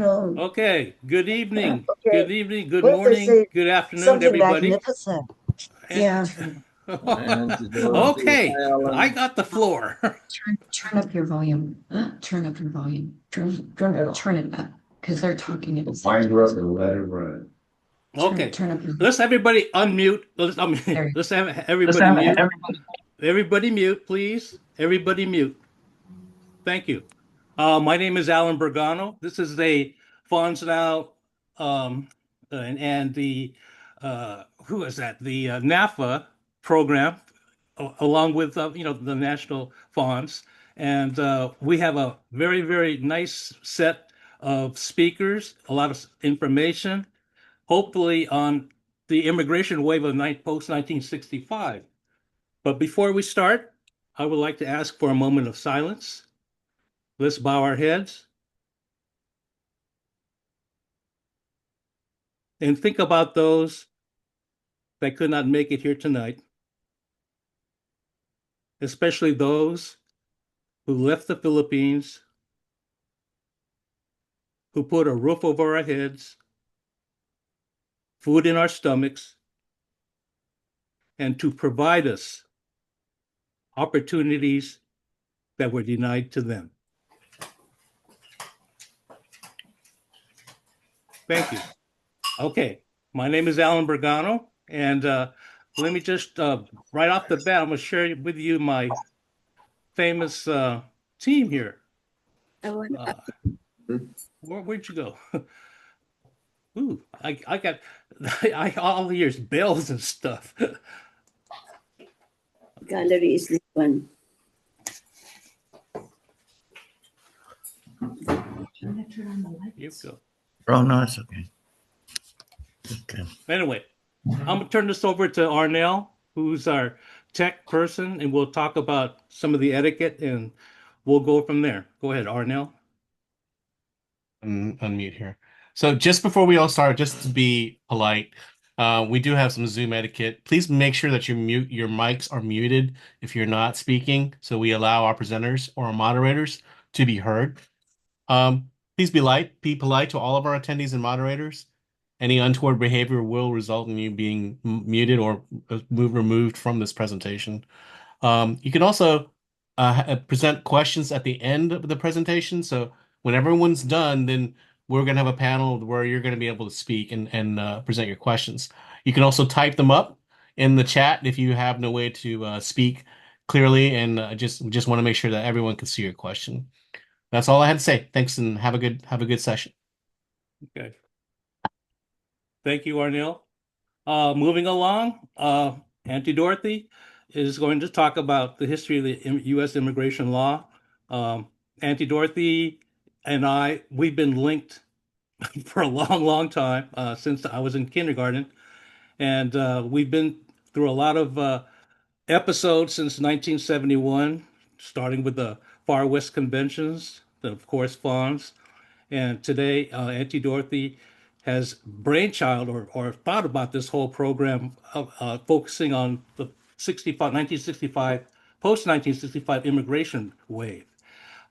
Okay. Good evening. Okay. Good evening. Good What if they morning. say Good afternoon, something everybody. magnificent? And Yeah. And Dorothy, okay, hi, I Allan. got the floor. Turn up your volume. Turn up your volume. Turn it up because they're talking at the same Wind her up time. and let it run. Okay. Turn up your Let's everybody unmute. there. Let's have Let's everybody have mute. everybody. Everybody mute, please. Everybody mute. Thank you. My name is Allan Bergano. This is a Fonz Now, and the who is that? The NaFFAA program, along with the national fonts, and we have a very nice set of speakers, a lot of information, hopefully on the immigration wave of post 1965. But before we start, I would like to ask for a moment of silence. Let's bow our heads and think about those that could not make it here tonight, especially those who left the Philippines, who put a roof over our heads, food in our stomachs, and to provide us opportunities that were denied to them. Thank you. Okay, my name is Allan Bergano, and let me just, right off the bat, I'm going to share with you my famous team here. Where'd you go? Ooh, I got all the years bells and stuff. Gallery is this one. Turn on the lights. You go. Oh, no, it's okay. Okay. Anyway, I'm gonna turn this over to Arnell, who's our tech person, and we'll talk about some of the etiquette, and we'll go from there. Go ahead, Arnell. Unmute here. So just before we all start, just to be polite, we do have some Zoom etiquette. Please make sure that your mics are muted if you're not speaking, so we allow our presenters or our moderators to be heard. Please be polite to all of our attendees and moderators. Any untoward behavior will result in you being muted or removed from this presentation. You can also present questions at the end of the presentation. So when everyone's done, then we're going to have a panel where you're going to be able to speak and present your questions. You can also type them up in the chat if you have no way to speak clearly, and just want to make sure that everyone can see your question. That's all I had to say. Thanks, and have a good session. Okay. Thank you, Arnell. Moving along, Auntie Dorothy is going to talk about the history of the U.S. immigration law. Auntie Dorothy and we've been linked for a long time, since I was in kindergarten. And we've been through a lot of episodes since 1971, starting with the Far West Conventions, of course, FONS. And today, Auntie Dorothy has brainchild or thought about this whole program, focusing on the 1965, post 1965 immigration wave.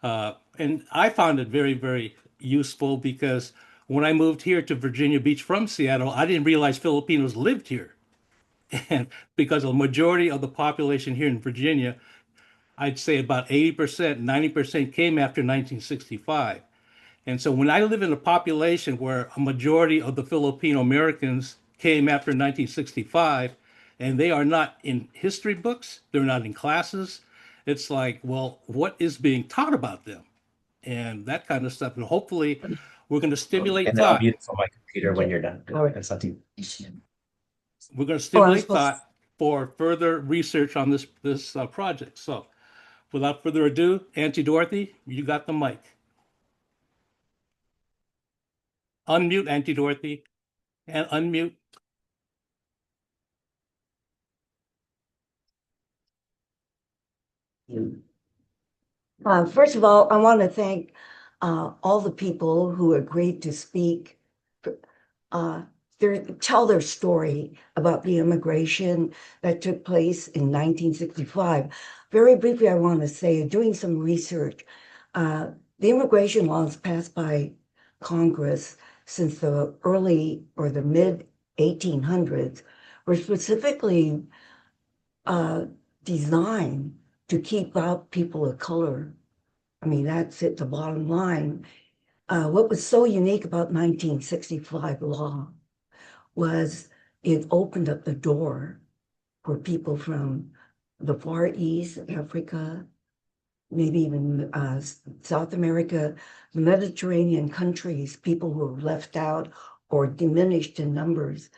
And I found it very useful because when I moved here to Virginia Beach from Seattle, I didn't realize Filipinos lived here. And because the majority of the population here in Virginia, I'd say about 80%, 90% came after 1965. And so when I live in a population where a majority of the Filipino Americans came after 1965, and they are not in history books, they're not in classes, it's like, well, what is being taught about them? And that kind of stuff. And hopefully we're going to stimulate thought. Mute for my computer when you're done. All right. That's something. We're going to stimulate thought for further research on this project. So without further ado, Auntie Dorothy, you got the mic. Unmute, Auntie Dorothy, and unmute. First of all, I want to thank all the people who agreed to speak, tell their story about the immigration that took place in 1965. Very briefly, I want to say, doing some research, the immigration laws passed by Congress since the early or the mid 1800s were specifically designed to keep out people of color. I mean, that's it, the bottom line. What was so unique about 1965 law was it opened up the door for people from the Far East, Africa, maybe even South America, the Mediterranean countries, people who were left out or diminished in numbers.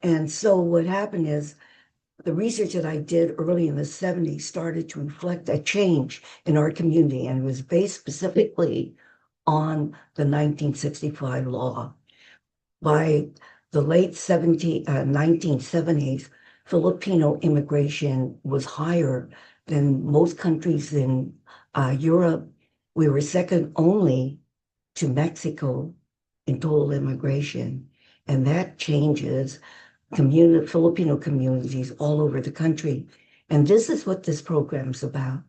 And so what happened is the research that I did early in the 70s started to reflect a change in our community, and it was based specifically on the 1965 law. By the late 1970s, Filipino immigration was higher than most countries in Europe. We were second only to Mexico in total immigration. And that changes Filipino communities all over the country. And this is what this program is about.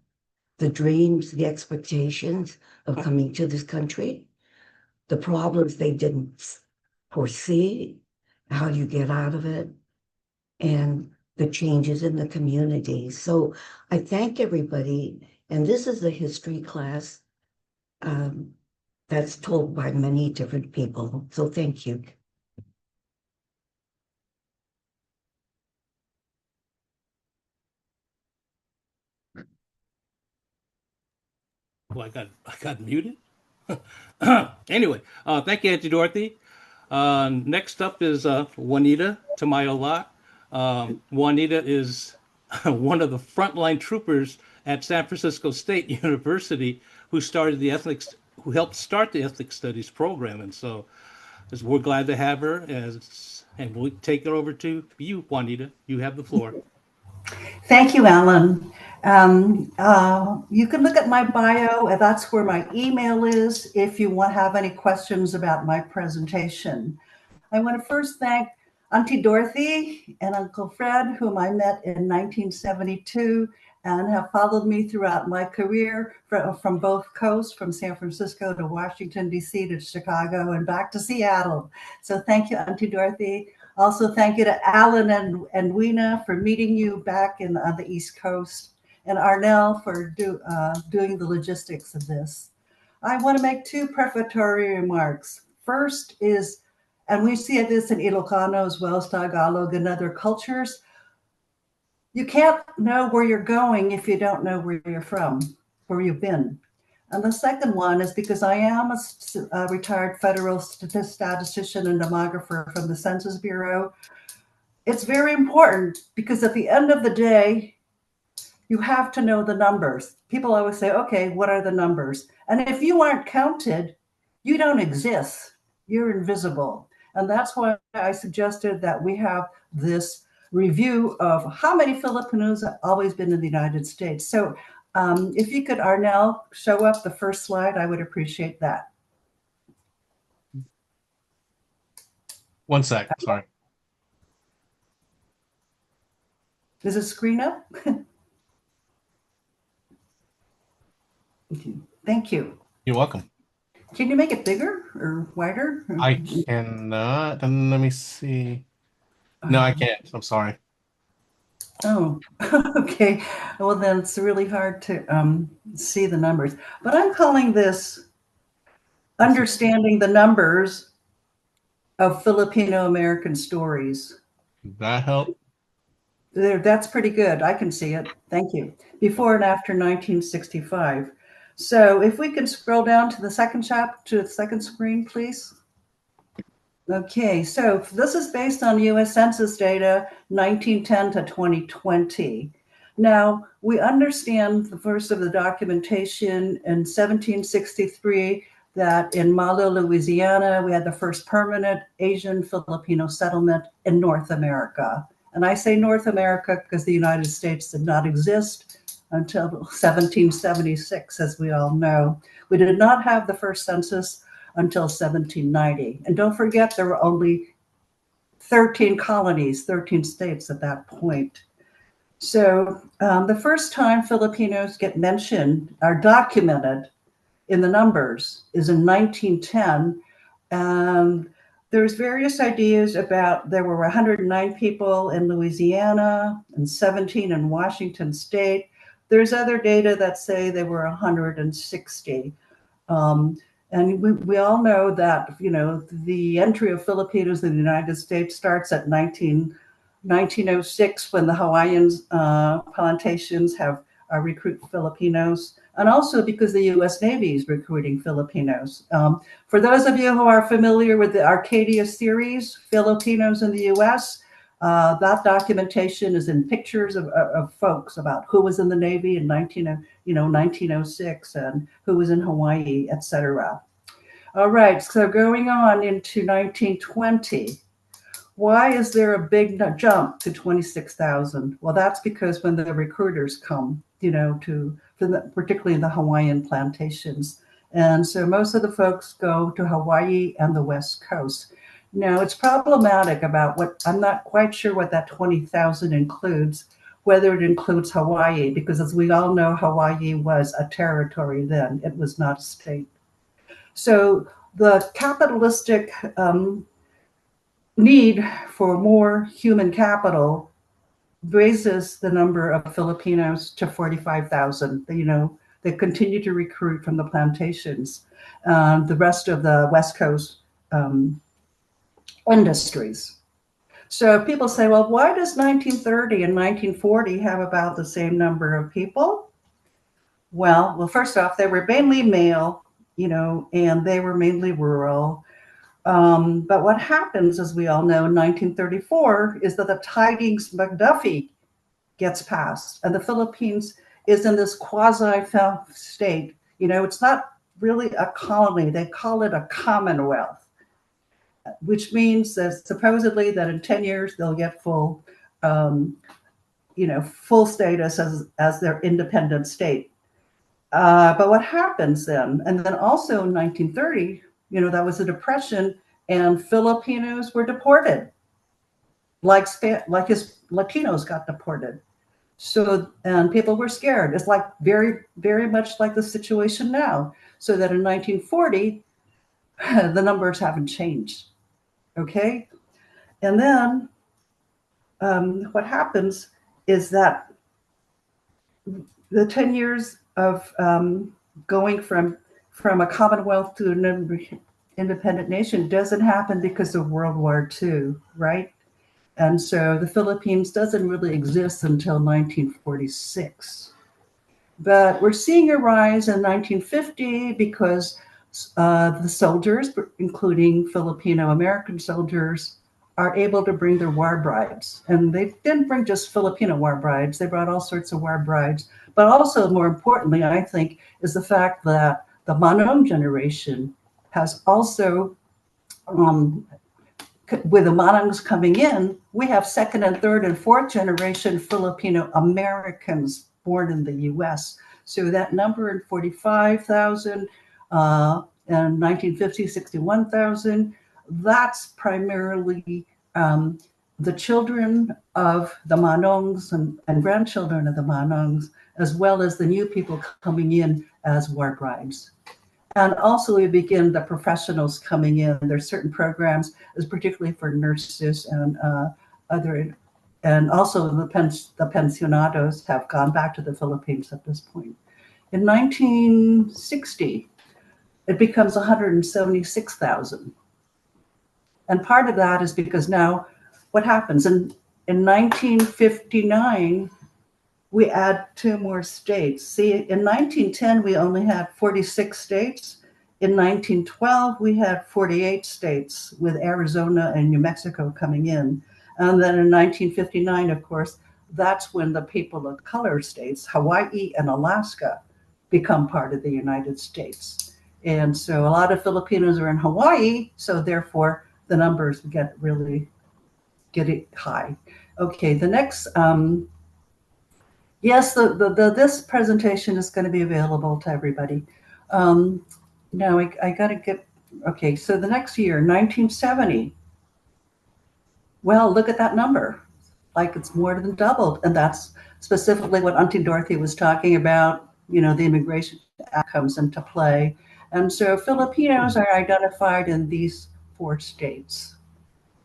The dreams, the expectations of coming to this country, the problems they didn't foresee, how you get out of it, and the changes in the community. So I thank everybody. And this is a history class that's told by many different people. So thank you. Well, I got muted. Anyway, thank you, Auntie Dorothy. Next up is Juanita Tamayo Lott. Juanita is one of the frontline troopers at San Francisco State University who helped start the ethics studies program. And so we're glad to have her, and we'll take it over to you, Juanita. You have the floor. Thank you, Allan. You can look at my bio, and that's where my email is if you want to have any questions about my presentation. I want to first thank Auntie Dorothy and Uncle Fred, whom I met in 1972 and have followed me throughout my career from both coasts, from San Francisco to Washington, D.C. to Chicago and back to Seattle. So thank you, Auntie Dorothy. Also, thank you to Allan and Weena for meeting you back on the East Coast, and Arnell for doing the logistics of this. I want to make two prefatory remarks. First is, and we see this in Ilocano as well as Tagalog and other cultures, you can't know where you're going if you don't know where you're from, where you've been. And the second one is because I am a retired federal statistician and demographer from the Census Bureau. It's very important because at the end of the day, you have to know the numbers. People always say, okay, what are the numbers? And if you aren't counted, you don't exist. You're invisible. And that's why I suggested that we have this review of how many Filipinos have always been in the United States. So if you could, Arnell, show up the first slide, I would appreciate that. One sec, sorry. Is the screen up? Thank you. You're welcome. Can you make it bigger or wider? I cannot. And let me see. No, I can't. I'm sorry. Oh, okay. Well, then it's really hard to see the numbers. But I'm calling this Understanding the Numbers of Filipino American Stories. Did that help? That's pretty good. I can see it. Thank you. Before and after 1965. So if we can scroll down to the second to the second screen, please. Okay, so this is based on U.S. Census data, 1910 to 2020. Now, we understand the first of the documentation in 1763 that in Malo, Louisiana, we had the first permanent Asian Filipino settlement in North America. And I say North America because the United States did not exist until 1776, as we all know. We did not have the first census until 1790. And don't forget, there were only 13 colonies, 13 states at that point. So the first time Filipinos get mentioned, are documented in the numbers, is in 1910 And there's various ideas about there were 109 people in Louisiana and 17 in Washington state. There's other data that say there were 160. And we all know that, the entry of Filipinos in the United States starts at 1906 when the Hawaiians plantations recruit Filipinos, and also because the U.S. Navy is recruiting Filipinos. For those of you who are familiar with the Arcadia series, Filipinos in the U.S., that documentation is in pictures of folks about who was in the Navy in 1906 and who was in Hawaii, etc. All right, so going on into 1920. Why is there a big jump to 26,000? Well, that's because when the recruiters come, particularly in the Hawaiian plantations. And so most of the folks go to Hawaii and the West Coast. Now, it's problematic about I'm not quite sure what that 20,000 includes, whether it includes Hawaii, because as we all know, Hawaii was a territory then. It was not a state. So the capitalistic need for more human capital raises the number of Filipinos to 45,000. They continue to recruit from the plantations, the rest of the West Coast industries. So people say, well, why does 1930 and 1940 have about the same number of people? Well, first off, they were mainly male, and they were mainly rural. But what happens, as we all know, in 1934 is that the Tidings McDuffie gets passed, and the Philippines is in this quasi-state. It's not really a colony. They call it a commonwealth, which means that supposedly that in 10 years they'll get full status as their independent state. But what happens then? And then also in 1930, that was a depression, and Filipinos were deported, like his Latinos got deported. So, and people were scared. It's like very, very much like the situation now. So that in 1940, the numbers haven't changed. Okay. And then what happens is that the 10 years of going from a commonwealth to an independent nation doesn't happen because of World War II, right? And so the Philippines doesn't really exist until 1946. But we're seeing a rise in 1950 because the soldiers, including Filipino-American soldiers, are able to bring their war brides. And they didn't bring just Filipino war brides, they brought all sorts of war brides. But also, more importantly, I think, is the fact that the Manong generation has also, with the Manongs coming in, we have second and third and fourth generation Filipino Americans born in the US. So that number in 45,000 and 1950, 61,000, that's primarily the children of the Manongs and grandchildren of the Manongs, as well as the new people coming in as war brides. And also we begin the professionals coming in. There's certain programs, particularly for nurses and other, and also the pensionados have gone back to the Philippines at this point. In 1960, it becomes 176,000. And part of that is because now what happens? In 1959, we add 2 more states. See, in 1910, we only had 46 states. In 1912, we had 48 states, with Arizona and New Mexico coming in. And then in 1959, of course, that's when the people of color states, Hawaii and Alaska, become part of the United States. And so a lot of Filipinos are in Hawaii, so therefore the numbers get high. Okay, the next, yes, this presentation is going to be available to everybody. Now I got to get, okay, so the next year, 1970, well, look at that number. Like it's more than doubled. And that's specifically what Auntie Dorothy was talking about. The Immigration Act comes into play. And so Filipinos are identified in these 4 states.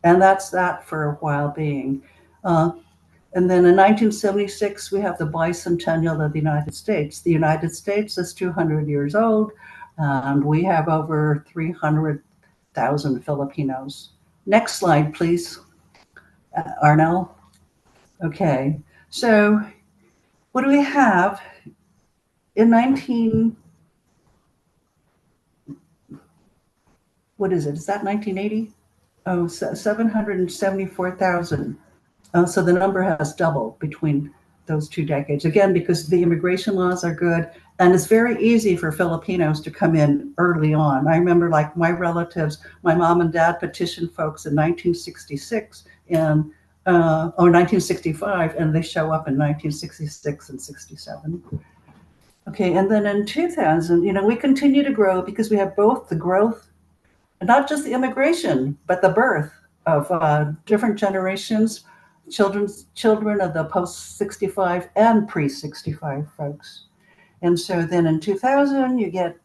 And that's that for a while being. And then in 1976, we have the bicentennial of the United States. The United States is 200 years old, and we have over 300,000 Filipinos. Next slide, please, Arnell. Okay, so what do we have? In 19, what is it? Is that 1980? Oh, 774,000. So the number has doubled between those 2 decades. Again, because the immigration laws are good, and it's very easy for Filipinos to come in early on. I remember, like, my relatives, my mom and dad petitioned folks in 1966 and or 1965, and they show up in 1966 and 67. Okay, and then in 2000, we continue to grow because we have both the growth, and not just the immigration, but the birth of different generations, children of the post-65 and pre-65 folks. And so then in 2000, you get,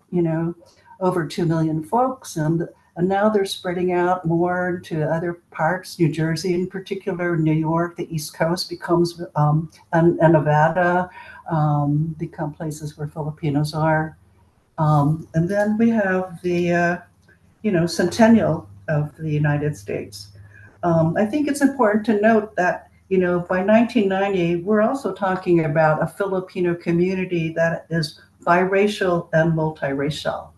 over 2 million folks, and now they're spreading out more to other parts, New Jersey in particular, New York, the East Coast becomes, and Nevada become places where Filipinos are. And then we have the, centennial of the United States. I think it's important to note that, by 1990, we're also talking about a Filipino community that is biracial and multiracial.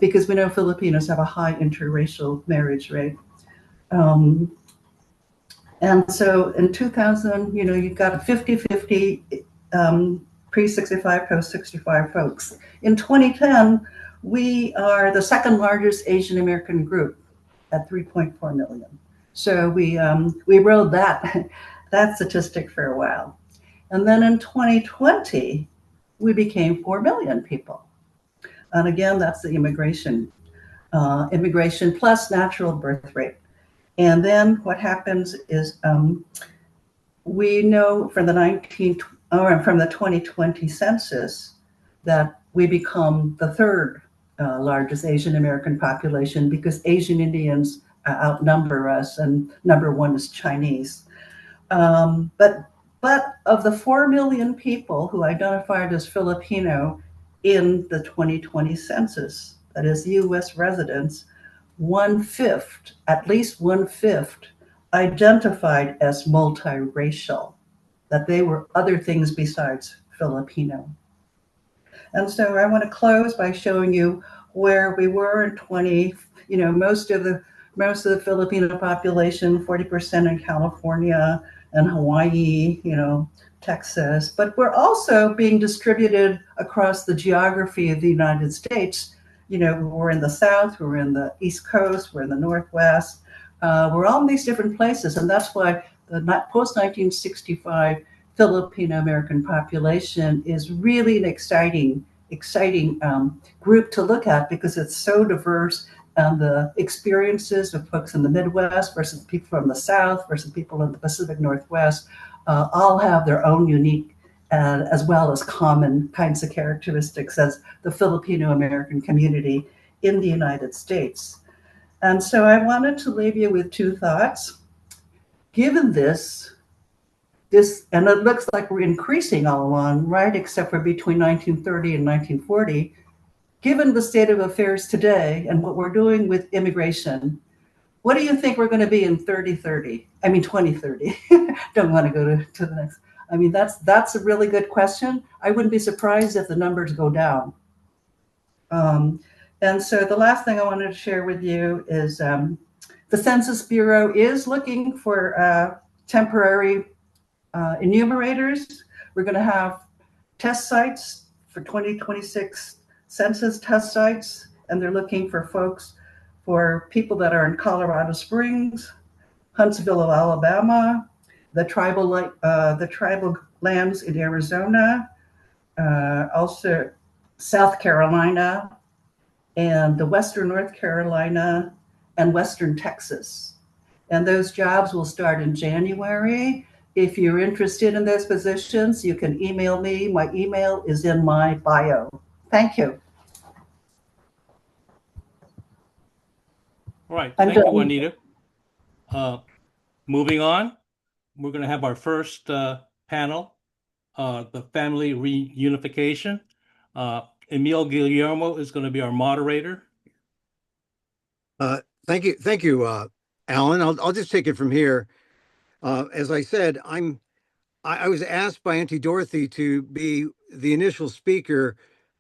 Because we know Filipinos have a high interracial marriage rate. And so in 2000, you've got a 50-50 pre-65, post-65 folks. In 2010, we are the second largest Asian American group at 3.4 million. So we rode that statistic for a while. And then in 2020, we became 4 million people. And again, that's the immigration plus natural birth rate. And then what happens is we know from the 2020 census that we become the third largest Asian American population because Asian Indians outnumber us, and number 1 is Chinese. But of the 4 million people who identified as Filipino in the 2020 census, that is U.S. residents, 1/5, at least 1/5, identified as multiracial, that they were other things besides Filipino. And so I want to close by showing you where we were in most of the Filipino population, 40% in California and Hawaii, Texas, but we're also being distributed across the geography of the United States. We're in the South, we're in the East Coast, we're in the Northwest. We're all in these different places, and that's why the post-1965 Filipino American population is really an exciting group to look at because it's so diverse, and the experiences of folks in the Midwest versus people from the South versus people in the Pacific Northwest all have their own unique as well as common kinds of characteristics as the Filipino American community in the United States. And so I wanted to leave you with 2 thoughts. Given this, and it looks like we're increasing all along, right, except for between 1930 and 1940, given the state of affairs today and what we're doing with immigration, what do you think we're going to be in 2030? Don't want to go to the next. That's a really good question. I wouldn't be surprised if the numbers go down. And so the last thing I wanted to share with you is the Census Bureau is looking for temporary enumerators. We're going to have test sites for 2026 census test sites, and they're looking for people that are in Colorado Springs, Huntsville, Alabama, the tribal lands in Arizona, also South Carolina, and the Western North Carolina, and Western Texas. And those jobs will start in January. If you're interested in those positions, you can email me. My email is in my bio. Thank you. All right. I'm Thank you, done. Juanita. Moving on, we're going to have our first panel, the family reunification. Emil Guillermo is going to be our moderator. Thank you, Allan. I'll just take it from here. As I said, I was asked by Auntie Dorothy to be the initial speaker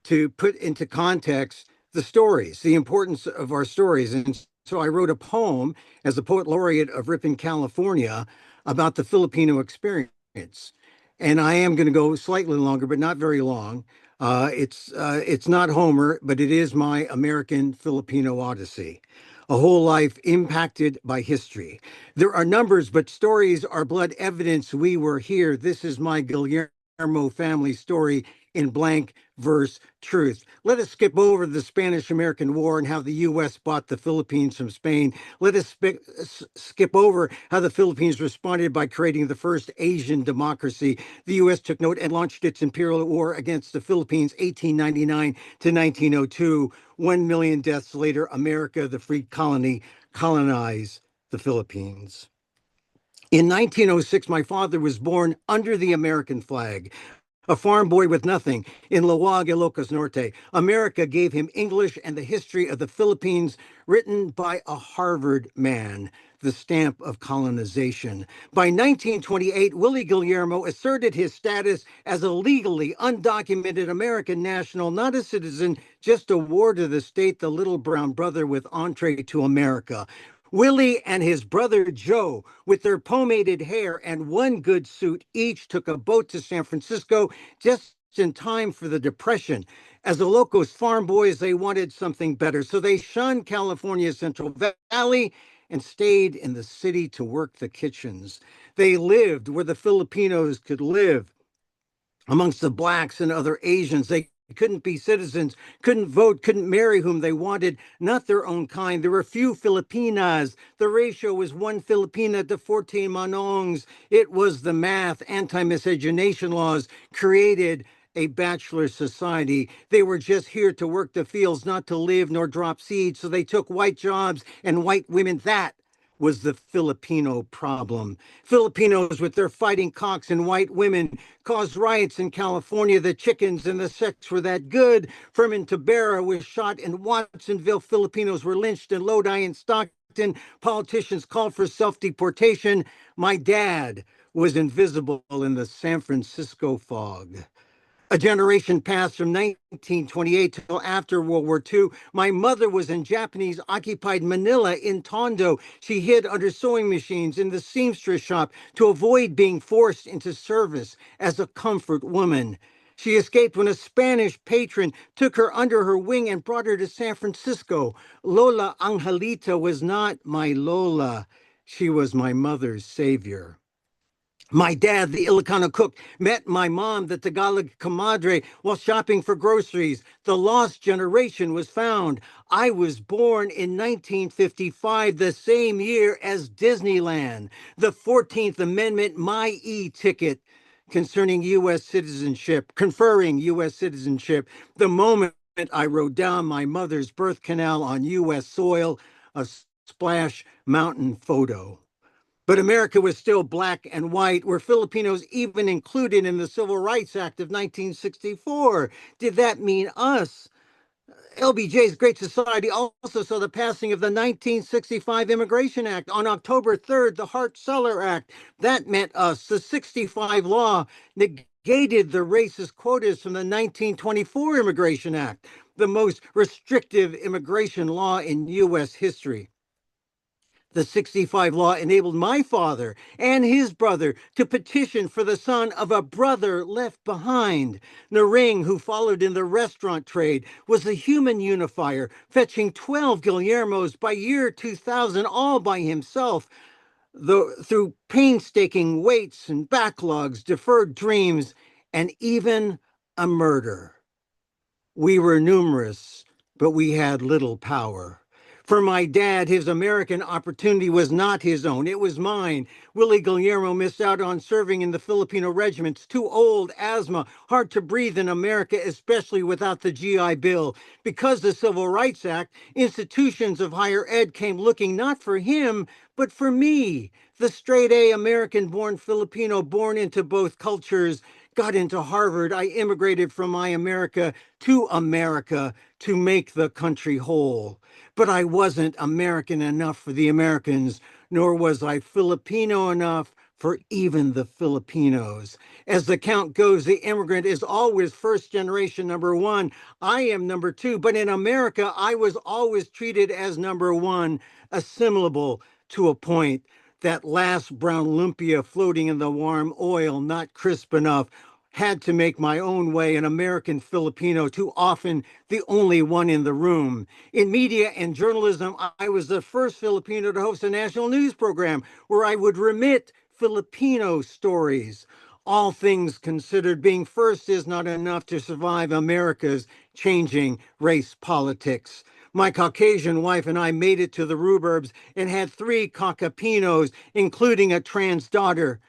to put into context the stories, the importance of our stories. And so I wrote a poem as the poet laureate of Ripon, California, about the Filipino experience. And I am going to go slightly longer, but not very long. It's not Homer, but it is my American Filipino Odyssey, a whole life impacted by history. There are numbers, but stories are blood evidence we were here. This is my Guillermo family story in blank verse truth. Let us skip over the Spanish-American War and how the U.S. bought the Philippines from Spain. Let us skip over how the Philippines responded by creating the first Asian democracy. The U.S. took note and launched its imperial war against the Philippines, 1899 to 1902. 1 million deaths later, America, the free colony, colonized the Philippines. In 1906, my father was born under the American flag, a farm boy with nothing in Laoag, Ilocos Norte. America gave him English and the history of the Philippines, written by a Harvard man, the stamp of colonization. By 1928, Willie Guillermo asserted his status as a legally undocumented American national, not a citizen, just a ward of the state, the little brown brother with entree to America. Willie and his brother Joe, with their pomaded hair and one good suit, each took a boat to San Francisco just in time for the Depression. As the Locos farm boys, they wanted something better, so they shunned California's Central Valley and stayed in the city to work the kitchens. They lived where the Filipinos could live, amongst the blacks and other Asians. They couldn't be citizens, couldn't vote, couldn't marry whom they wanted, not their own kind. There were few Filipinas. The ratio was 1 Filipina to 14 Manongs. It was the math. Anti-miscegenation laws created a bachelor society. They were just here to work the fields, not to live nor drop seeds. So they took white jobs and white women. That was the Filipino problem. Filipinos with their fighting cocks and white women caused riots in California. The chickens and the sex were that good. Fermin Tabera was shot in Watsonville. Filipinos were lynched in Lodi and Stockton. Politicians called for self-deportation. My dad was invisible in the San Francisco fog. A generation passed from 1928 till after World War II. My mother was in Japanese-occupied Manila in Tondo. She hid under sewing machines in the seamstress shop to avoid being forced into service as a comfort woman. She escaped when a Spanish patron took her under her wing and brought her to San Francisco. Lola Angelita was not my Lola. She was my mother's savior. My dad, the Ilocano cook, met my mom, the Tagalog comadre, while shopping for groceries. The lost generation was found. I was born in 1955, the same year as Disneyland. The 14th Amendment, my e-ticket concerning U.S. citizenship, conferring U.S. citizenship. The moment I wrote down my mother's birth canal on U.S. soil, a Splash Mountain photo. But America was still black and white. Were Filipinos even included in the Civil Rights Act of 1964? Did that mean us? LBJ's Great Society also saw the passing of the 1965 Immigration Act. On October 3rd, the Hart-Celler Act. That meant us. The 65 law negated the racist quotas from the 1924 Immigration Act, the most restrictive immigration law in U.S. history. The 65 law enabled my father and his brother to petition for the son of a brother left behind. Naring, who followed in the restaurant trade, was the human unifier, fetching 12 Guillermos by year 2000, all by himself. Through painstaking waits and backlogs, deferred dreams, and even a murder. We were numerous, but we had little power. For my dad, his American opportunity was not his own, it was mine. Willie Guillermo missed out on serving in the Filipino regiments. Too old, asthma, hard to breathe in America, especially without the GI Bill. Because the Civil Rights Act, institutions of higher ed came looking not for him, but for me. The straight A American-born Filipino, born into both cultures, got into Harvard. I immigrated from my America to make the country whole. But I wasn't American enough for the Americans, nor was I Filipino enough for even the Filipinos. As the count goes, the immigrant is always first generation number one. I am number two, but in America, I was always treated as number one, assimilable to a point. That last brown lumpia floating in the warm oil, not crisp enough, had to make my own way, an American Filipino, too often the only one in the room. In media and journalism, I was the first Filipino to host a national news program where I would remit Filipino stories. All things considered, being first is not enough to survive America's changing race politics. My Caucasian wife and I made it to the Rhubards and had 3 Caucapinos, including a trans daughter.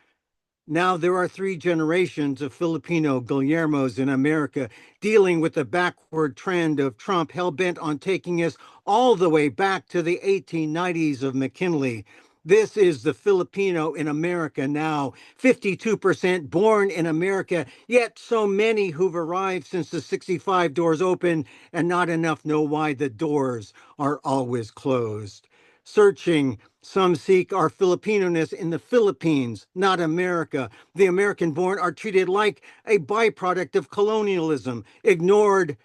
Now there are 3 generations of Filipino Guillermos in America dealing with the backward trend of Trump, hell-bent on taking us all the way back to the 1890s of McKinley. This is the Filipino in America now, 52% born in America, yet so many who've arrived since the 65 doors opened, and not enough know why the doors are always closed. Searching, some seek our Filipino-ness in the Philippines, not America. The American-born are treated like a byproduct of colonialism, ignored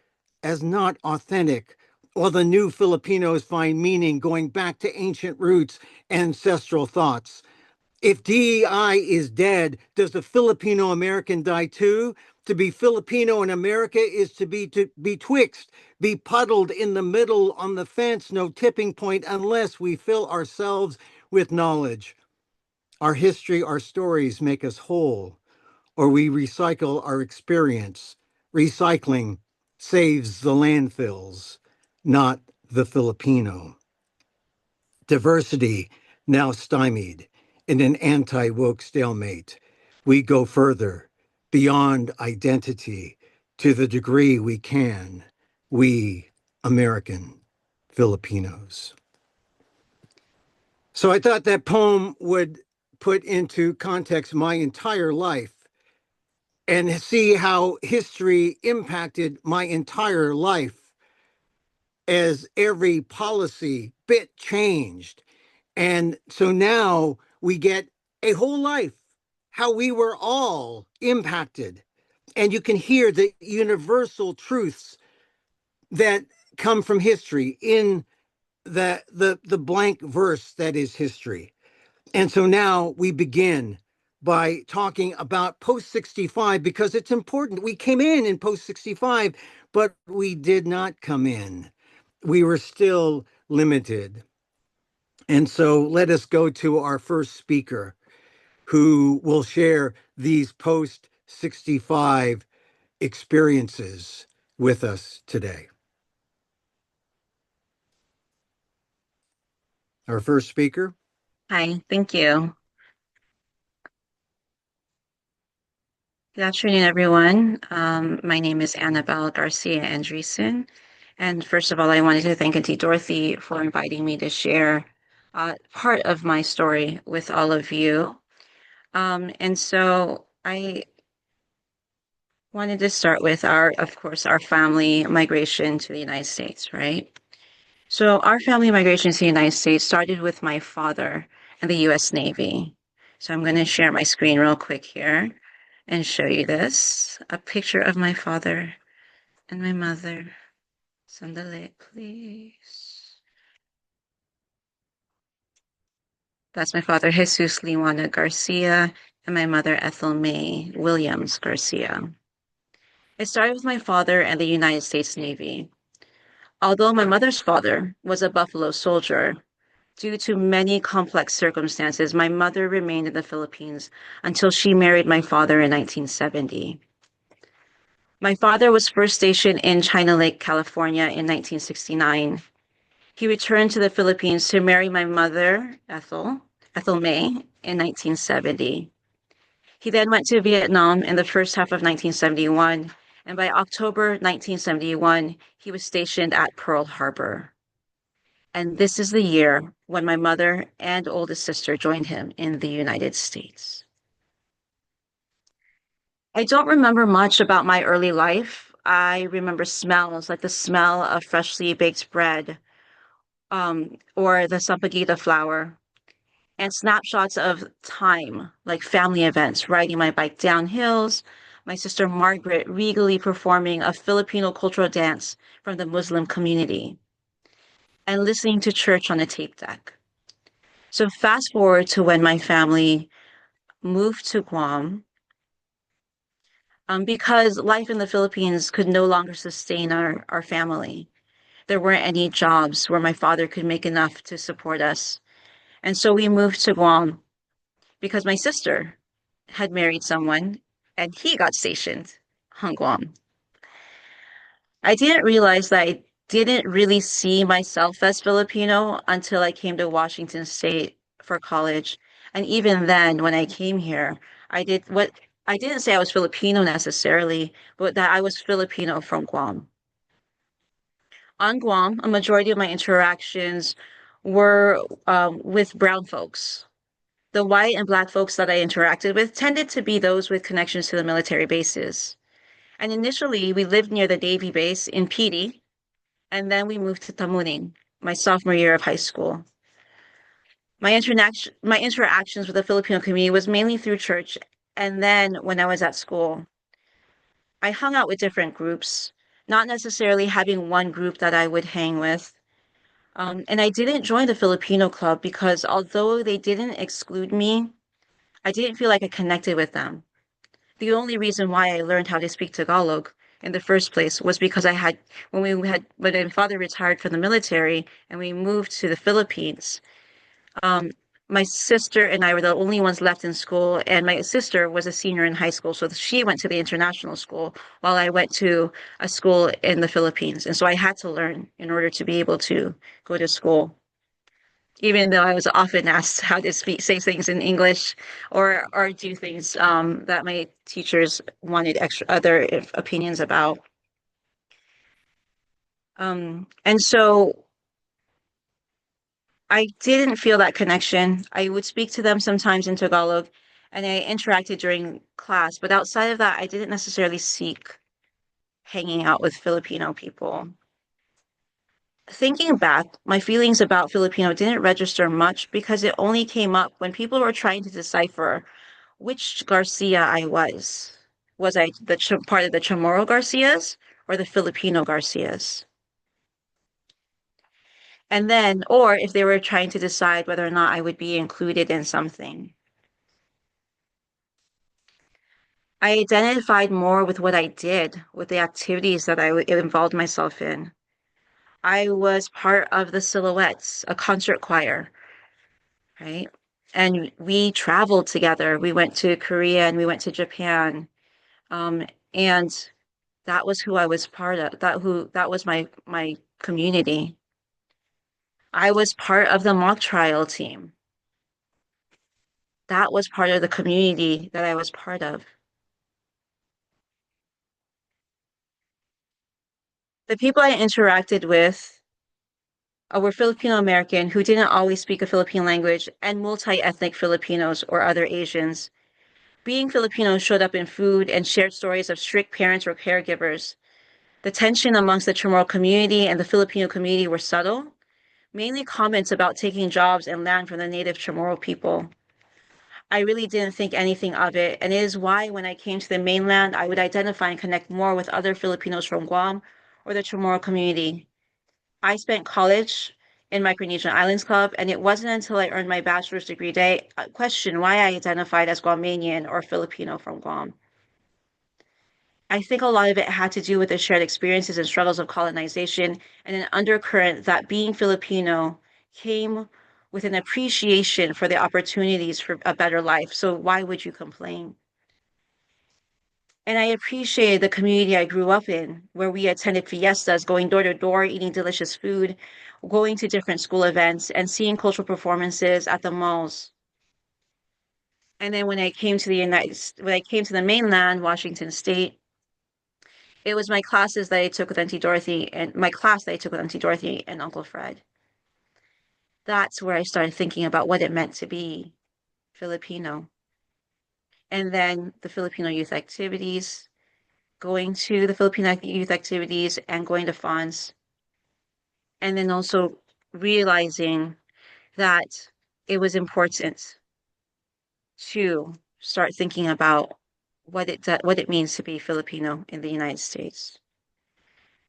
as not authentic, while the new Filipinos find meaning going back to ancient roots, ancestral thoughts. If DEI is dead, does the Filipino American die too? To be Filipino in America is to be betwixt, be puddled in the middle on the fence, no tipping point unless we fill ourselves with knowledge. Our history, our stories make us whole, or we recycle our experience. Recycling saves the landfills, not the Filipino. Diversity now stymied in an anti-woke stalemate. We go further, beyond identity, to the degree we can, we American Filipinos. So I thought that poem would put into context my entire life and see how history impacted my entire life as every policy bit changed. And so now we get a whole life, how we were all impacted. And you can hear the universal truths that come from history in the blank verse that is history. And so now we begin by talking about post-65 because it's important. We came in post-65, but we did not come in. We were still limited. And so let us go to our first speaker who will share these post-65 experiences with us today. Our first speaker. Hi, thank you. Good afternoon, everyone. My name is Anabel Garcia-Andresen. And first of all, I wanted to thank Auntie Dorothy for inviting me to share part of my story with all of you. And so I wanted to start with of course, our family migration to the United States, right? So our family migration to the United States started with my father and the U.S. Navy. So I'm going to share my screen real quick here and show you this, a picture of my father and my mother. Sandali, please. That's my father, Jesus Liwana Garcia, and my mother, Ethel May Williams Garcia. It started with my father and the United States Navy. Although my mother's father was a Buffalo soldier, due to many complex circumstances, my mother remained in the Philippines until she married my father in 1970. My father was first stationed in China Lake, California in 1969. He returned to the Philippines to marry my mother, Ethel May, in 1970. He then went to Vietnam in the first half of 1971, and by October 1971, he was stationed at Pearl Harbor. And this is the year when my mother and oldest sister joined him in the United States. I don't remember much about my early life. I remember smells, like the smell of freshly baked bread, or the sampaguita flour, and snapshots of time, like family events, riding my bike down hills, my sister Margaret regally performing a Filipino cultural dance from the Muslim community, and listening to church on a tape deck. So fast forward to when my family moved to Guam, because life in the Philippines could no longer sustain our family. There weren't any jobs where my father could make enough to support us. And so we moved to Guam because my sister had married someone and he got stationed on Guam. I didn't realize that I didn't really see myself as Filipino until I came to Washington State for college. And even then, when I came here, I didn't say I was Filipino necessarily, but that I was Filipino from Guam. On Guam, a majority of my interactions were with brown folks. The white and black folks that I interacted with tended to be those with connections to the military bases. And initially, we lived near the Navy base in Pidi, and then we moved to Tamuning, my sophomore year of high school. My interactions with the Filipino community was mainly through church, and then when I was at school. I hung out with different groups, not necessarily having one group that I would hang with. And I didn't join the Filipino club because although they didn't exclude me, I didn't feel like I connected with them. The only reason why I learned how to speak Tagalog in the first place was because when my father retired from the military and we moved to the Philippines, my sister and I were the only ones left in school, and my sister was a senior in high school, so she went to the international school while I went to a school in the Philippines. And so I had to learn in order to be able to go to school, even though I was often asked how to say things in English or do things that my teachers wanted other opinions about. And so I didn't feel that connection. I would speak to them sometimes in Tagalog, and I interacted during class, but outside of that, I didn't necessarily seek hanging out with Filipino people. Thinking back, my feelings about Filipino didn't register much because it only came up when people were trying to decipher which Garcia I was. Was I part of the Chamorro Garcias or the Filipino Garcias? And then, or if they were trying to decide whether or not I would be included in something. I identified more with what I did, with the activities that I involved myself in. I was part of the Silhouettes, a concert choir, right? And we traveled together. We went to Korea and we went to Japan. And that was who I was part of. That was my community. I was part of the mock trial team. That was part of the community that I was part of. The people I interacted with were Filipino American who didn't always speak a Philippine language and multi-ethnic Filipinos or other Asians. Being Filipino showed up in food and shared stories of strict parents or caregivers. The tension amongst the Chamorro community and the Filipino community were subtle, mainly comments about taking jobs and land from the native Chamorro people. I really didn't think anything of it, and it is why when I came to the mainland, I would identify and connect more with other Filipinos from Guam or the Chamorro community. I spent college in Micronesian Islands Club, and it wasn't until I earned my bachelor's degree that I questioned why I identified as Guamanian or Filipino from Guam. I think a lot of it had to do with the shared experiences and struggles of colonization and an undercurrent that being Filipino came with an appreciation for the opportunities for a better life. So why would you complain? And I appreciated the community I grew up in, where we attended fiestas, going door to door, eating delicious food, going to different school events, and seeing cultural performances at the malls. And then when I came to the mainland, Washington State, it was my classes that I took with Auntie Dorothy and my class that I took with Auntie Dorothy and Uncle Fred. That's where I started thinking about what it meant to be Filipino. And then the Filipino youth activities, going to the Filipino youth activities and going to FANHs. And then also realizing that it was important to start thinking about what it means to be Filipino in the United States.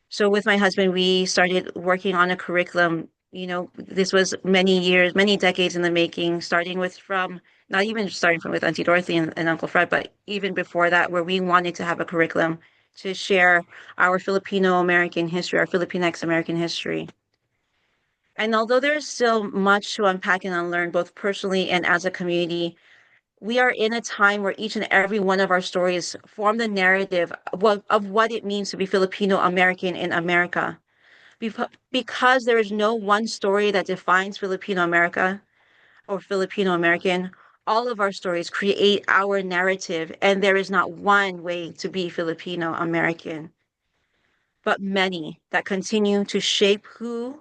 So with my husband, we started working on a curriculum. This was many years, many decades in the making, not even starting from with Auntie Dorothy and Uncle Fred, but even before that, where we wanted to have a curriculum to share our Filipino American history, our Filipinx American history. And although there's still much to unpack and unlearn, both personally and as a community, we are in a time where each and every one of our stories form the narrative of what it means to be Filipino American in America. Because there is no one story that defines Filipino America or Filipino American, all of our stories create our narrative, and there is not one way to be Filipino American, but many that continue to shape who,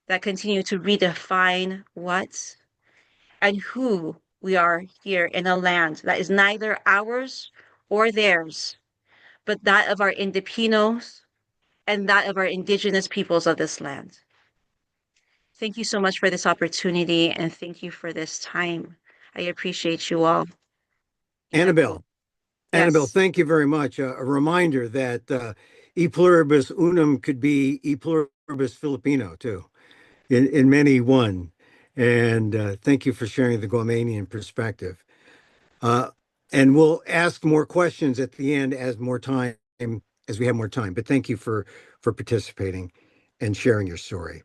that continue to redefine what, and who we are here in a land that is neither ours or theirs, but that of our Indigenos and that of our indigenous peoples of this land. Thank you so much for this opportunity, and thank you for this time. I appreciate you all. Anabel, Yes. Anabel, thank you very much. A reminder that e pluribus unum could be e pluribus Filipino too, in many one. And thank you for sharing the Guamanian perspective. And we'll ask more questions at the end as we have more time. But thank you for participating and sharing your story.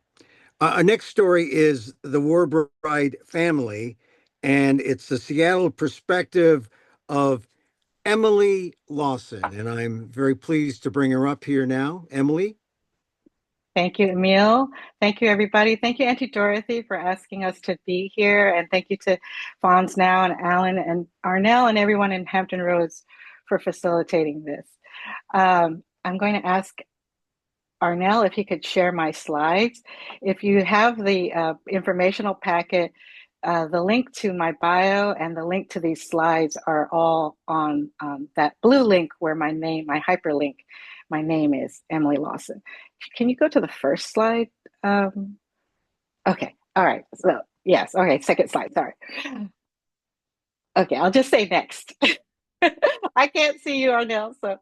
Our next story is the War Bride family, and it's the Seattle perspective of Emily Lawsin. And I'm very pleased to bring her up here now. Emily? Thank you, Emil. Thank you, everybody. Thank you, Auntie Dorothy, for asking us to be here. And thank you to FANHs Now and Allan and Arnell and everyone in Hampton Roads for facilitating this. I'm going to ask Arnell if he could share my slides. If you have the informational packet, the link to my bio and the link to these slides are all on that blue link where my hyperlink, my name is Emily Lawsin. Can you go to the first slide? Okay, all right, so yes, okay, second slide, sorry. Okay, I'll just say next. I can't see you, Arnell, so.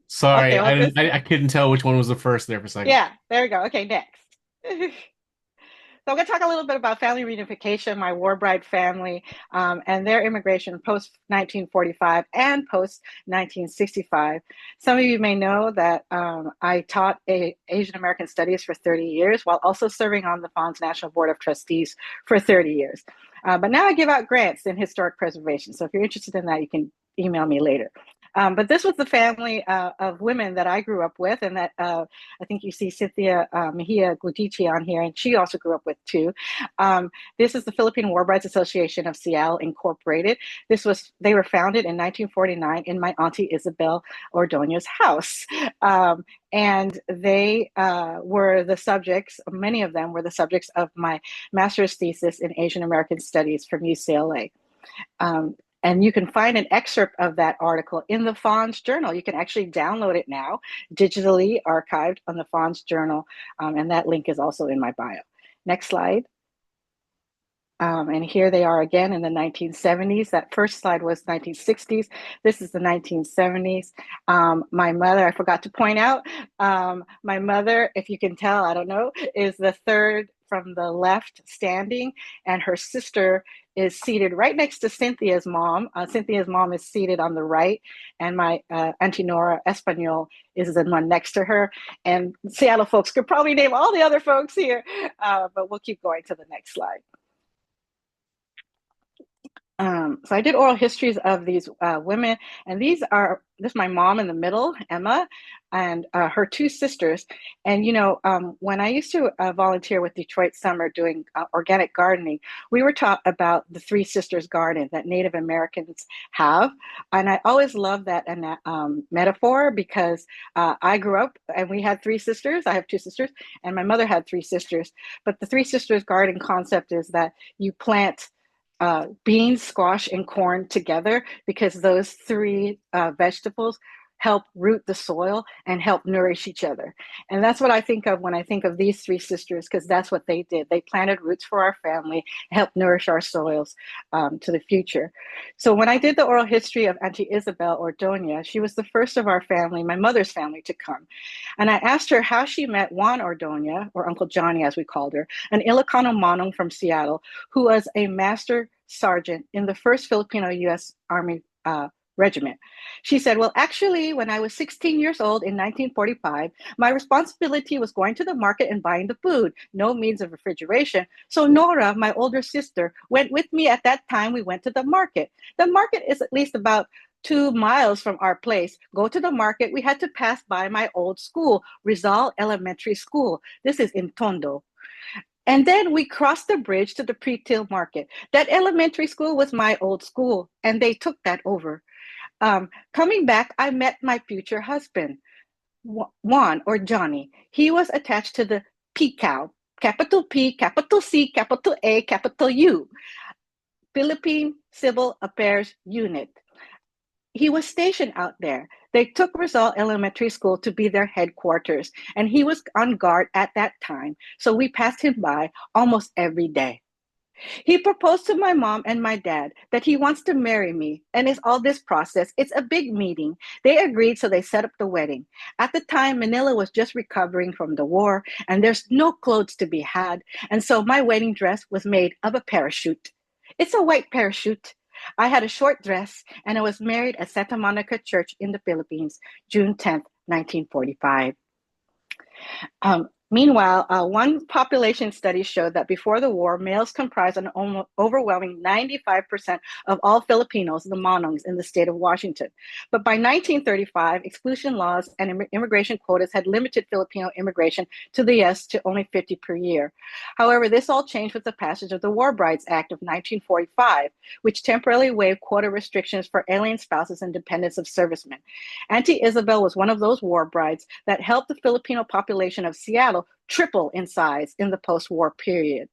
Sorry, Okay, I couldn't tell which one was the first there for a second. Yeah, there we go. Okay, next. So I'm going to talk a little bit about family reunification, my war bride family, and their immigration post-1945 and post-1965. Some of you may know that I taught Asian American Studies for 30 years while also serving on the FANHs National Board of Trustees for 30 years. But now I give out grants in historic preservation. So if you're interested in that, you can email me later. But this was the family of women that I grew up with, and that I think you see Cynthia Mejia Gudici on here, and she also grew up with too. This is the Philippine War Brides Association of Seattle Incorporated. They were founded in 1949 in my auntie Isabel Ordonez's house. And they were the subjects, many of them were the subjects of my master's thesis in Asian American Studies from UCLA. And you can find an excerpt of that article in the FANHs Journal. You can actually download it now, digitally archived on the FANHs Journal. And that link is also in my bio. Next slide. And here they are again in the 1970s. That first slide was 1960s. This is the 1970s. My mother, I forgot to point out, my mother, if you can tell, I don't know, is the third from the left standing, and her sister is seated right next to Cynthia's mom. Cynthia's mom is seated on the right, and my Auntie Nora Espanol is the one next to her. And Seattle folks could probably name all the other folks here, but we'll keep going to the next slide. So I did oral histories of these women, and this is my mom in the middle, Emma, and her two sisters. And when I used to volunteer with Detroit Summer doing organic gardening, we were taught about the Three Sisters Garden that Native Americans have, and I always loved that metaphor because I grew up and we had three sisters. I have two sisters, and my mother had three sisters. But the Three Sisters Garden concept is that you plant beans, squash, and corn together because those three vegetables help root the soil and help nourish each other. And that's what I think of when I think of these three sisters, because that's what they did. They planted roots for our family, helped nourish our soils to the future. So when I did the oral history of Auntie Isabel Ordoña, she was the first of our family, my mother's family, to come. And I asked her how she met Juan Ordoña, or Uncle Johnny as we called her, an Ilocano Manong from Seattle, who was a master sergeant in the 1st Filipino U.S. Army Regiment. She said, well, actually, when I was 16 years old in 1945, my responsibility was going to the market and buying the food, no means of refrigeration. So Nora, my older sister, went with me. At that time, we went to the market. The market is at least about 2 miles from our place. Go to the market. We had to pass by my old school, Rizal Elementary School. This is in Tondo. And then we crossed the bridge to the pre-till market. That elementary school was my old school, and they took that over. Coming back, I met my future husband, Juan, or Johnny. He was attached to the PCAU, capital P, capital C, capital A, capital U, Philippine Civil Affairs Unit. He was stationed out there. They took Rizal Elementary School to be their headquarters, and he was on guard at that time. So we passed him by almost every day. He proposed to my mom and my dad that he wants to marry me, and it's all this process. It's a big meeting. They agreed, so they set up the wedding. At the time, Manila was just recovering from the war, and there's no clothes to be had. And so my wedding dress was made of a parachute. It's a white parachute. I had a short dress, and I was married at Santa Monica Church in the Philippines, June 10th, 1945. Meanwhile, one population study showed that before the war, males comprised an overwhelming 95% of all Filipinos, the Manongs, in the state of Washington. But by 1935, exclusion laws and immigration quotas had limited Filipino immigration to the U.S. to only 50 per year. However, this all changed with the passage of the War Brides Act of 1945, which temporarily waived quota restrictions for alien spouses and dependents of servicemen. Auntie Isabel was one of those war brides that helped the Filipino population of Seattle triple in size in the post-war period.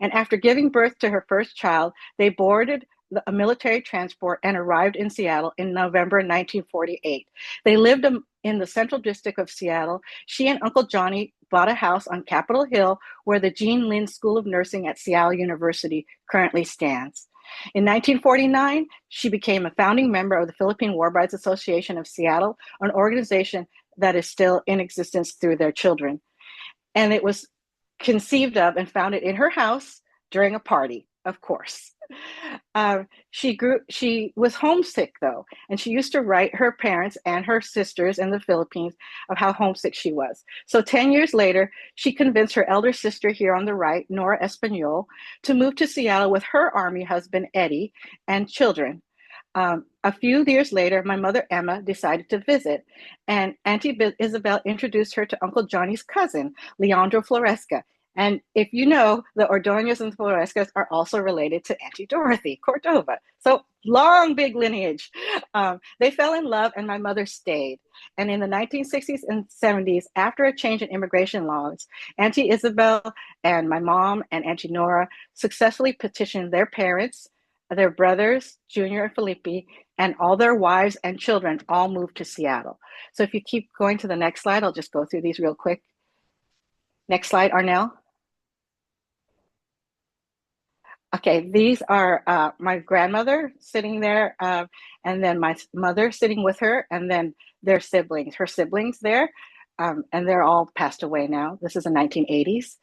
And after giving birth to her first child, they boarded a military transport and arrived in Seattle in November 1948. They lived in the Central District of Seattle. She and Uncle Johnny bought a house on Capitol Hill where the Jean Lynn School of Nursing at Seattle University currently stands. In 1949, she became a founding member of the Philippine War Brides Association of Seattle, an organization that is still in existence through their children. And it was conceived of and founded in her house during a party, of course. She was homesick though, and she used to write her parents and her sisters in the Philippines of how homesick she was. So 10 years later, she convinced her elder sister here on the right, Nora Espanol, to move to Seattle with her Army husband, Eddie, and children. A few years later, my mother, Emma, decided to visit, and Auntie Isabel introduced her to Uncle Johnny's cousin, Leandro Floresca. And if you know, the Ordoñas and Florescas are also related to Auntie Dorothy, Cordova. So long, big lineage. They fell in love, and my mother stayed. And in the 1960s and 70s, after a change in immigration laws, Auntie Isabel and my mom and Auntie Nora successfully petitioned their parents, their brothers, Junior and Felipe, and all their wives and children all moved to Seattle. So if you keep going to the next slide, I'll just go through these real quick. Next slide, Arnell. Okay, these are my grandmother sitting there, and then my mother sitting with her, and then their siblings, her siblings there, and they're all passed away now. This is the 1980s.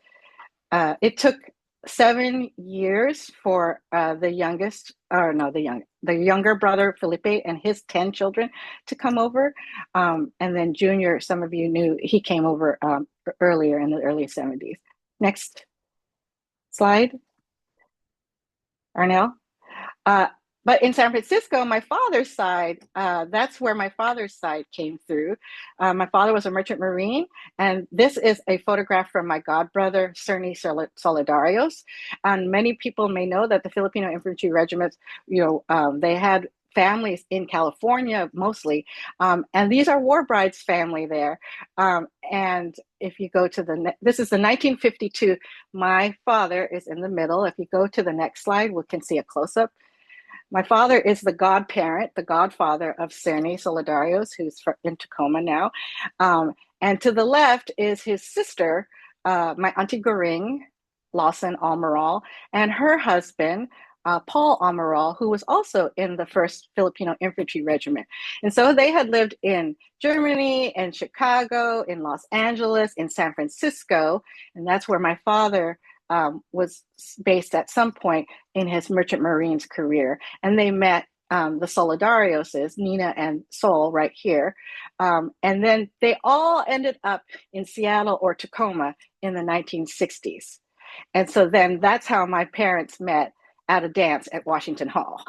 It took 7 years for the younger brother Felipe and his 10 children to come over, and then Junior, some of you knew, he came over earlier in the early 70s. Next slide, Arnell. But in San Francisco, my father's side, that's where my father's side came through. My father was a merchant marine, and this is a photograph from my godbrother, Cerny Solidarios. And many people may know that the Filipino infantry regiments, they had families in California mostly, and these are War Bride's family there. And if you go to this is the 1952. My father is in the middle. If you go to the next slide, we can see a close-up. My father is the godparent, the godfather of Cerny Solidarios, who's in Tacoma now. And to the left is his sister, my Auntie Goring, Lawsin Almaral, and her husband, Paul Almaral, who was also in the 1st Filipino Infantry Regiment. And so they had lived in Germany, in Chicago, in Los Angeles, in San Francisco, and that's where my father was based at some point in his merchant marines career. And they met the Solidarioses, Nina and Sol, right here. And then they all ended up in Seattle or Tacoma in the 1960s. And so then that's how my parents met at a dance at Washington Hall.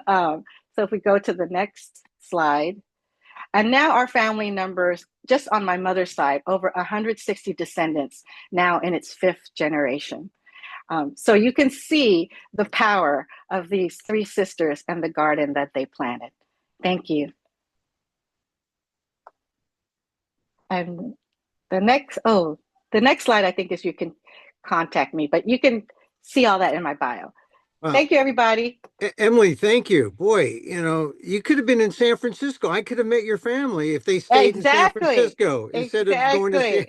So if we go to the next slide. And now our family numbers, just on my mother's side, over 160 descendants now in its 5th generation. So you can see the power of these 3 sisters and the garden that they planted. Thank you. And the next slide, I think, is you can contact me, but you can see all that in my bio. Thank you, everybody. Emily, thank you. Boy, you could have been in San Francisco. I could have met your family if they stayed in San Francisco instead of going to.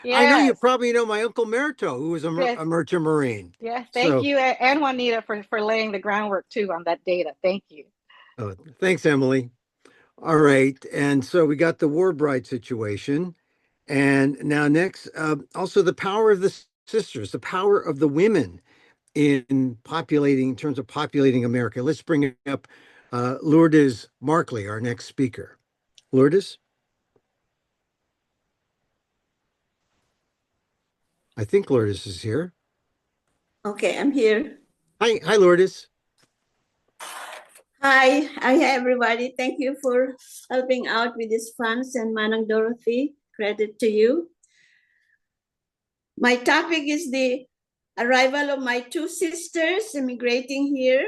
Yes. I know you probably know my Uncle Merto, who was a merchant marine. Yes, thank you, and Juanita for laying the groundwork too on that data. Thank you. Oh, thanks, Emily. All right, and so we got the War Bride situation, and now next, also the power of the sisters, the power of the women in terms of populating America. Let's bring up Lourdes Markley, our next speaker. Lourdes? I think Lourdes is here. Okay, I'm here. Hi, Lourdes. Hi, everybody. Thank you for helping out with these funds, and Manang Dorothy, credit to you. My topic is the arrival of my 2 sisters immigrating here.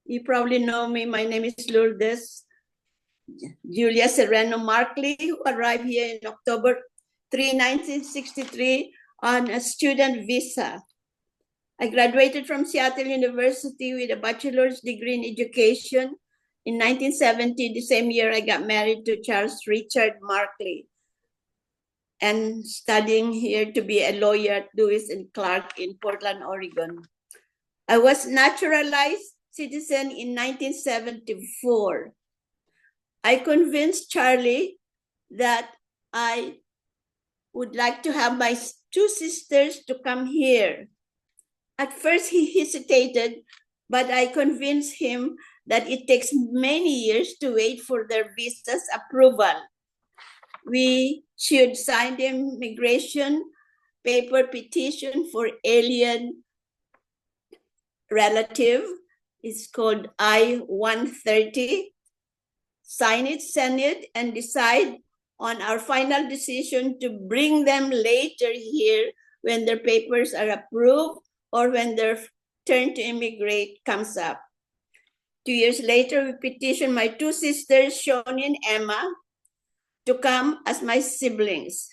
You probably know me. My name is Lourdes Julia Serrano Markley, who arrived here in October 3, 1963 on a student visa. I graduated from Seattle University with a bachelor's degree in education. In 1970, the same year, I got married to Charles Richard Markley and studying here to be a lawyer at Lewis and Clark in Portland, Oregon. I was naturalized citizen in 1974. I convinced Charlie that I would like to have my 2 sisters to come here. At first, he hesitated, but I convinced him that it takes many years to wait for their visa's approval. We should sign the immigration paper petition for alien relative. It's called I-130. Sign it, send it, and decide on our final decision to bring them later here when their papers are approved or when their turn to immigrate comes up. 2 years later, we petitioned my 2 sisters, Shoni and Emma, to come as my siblings.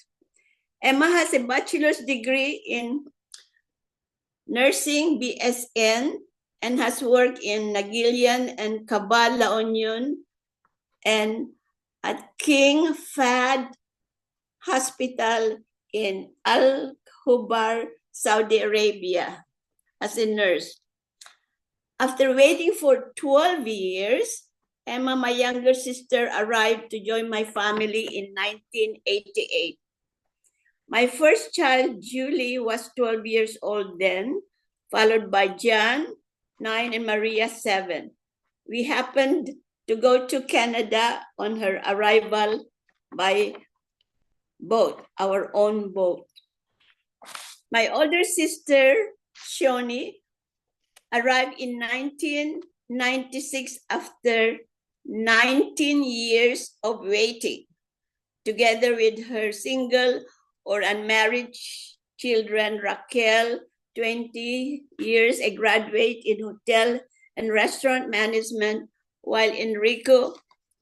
Emma has a bachelor's degree in nursing, BSN, and has worked in Nagilian and Cabal, La Union, and at King Fahd Hospital in Al Khubar, Saudi Arabia, as a nurse. After waiting for 12 years, Emma, my younger sister, arrived to join my family in 1988. My first child, Julie, was 12 years old then, followed by John, 9, and Maria, 7. We happened to go to Canada on her arrival by boat, our own boat. My older sister, Shoni, arrived in 19 1996 after 19 years of waiting, together with her single or unmarried children, Raquel, 20 years, a graduate in hotel and restaurant management, while Enrico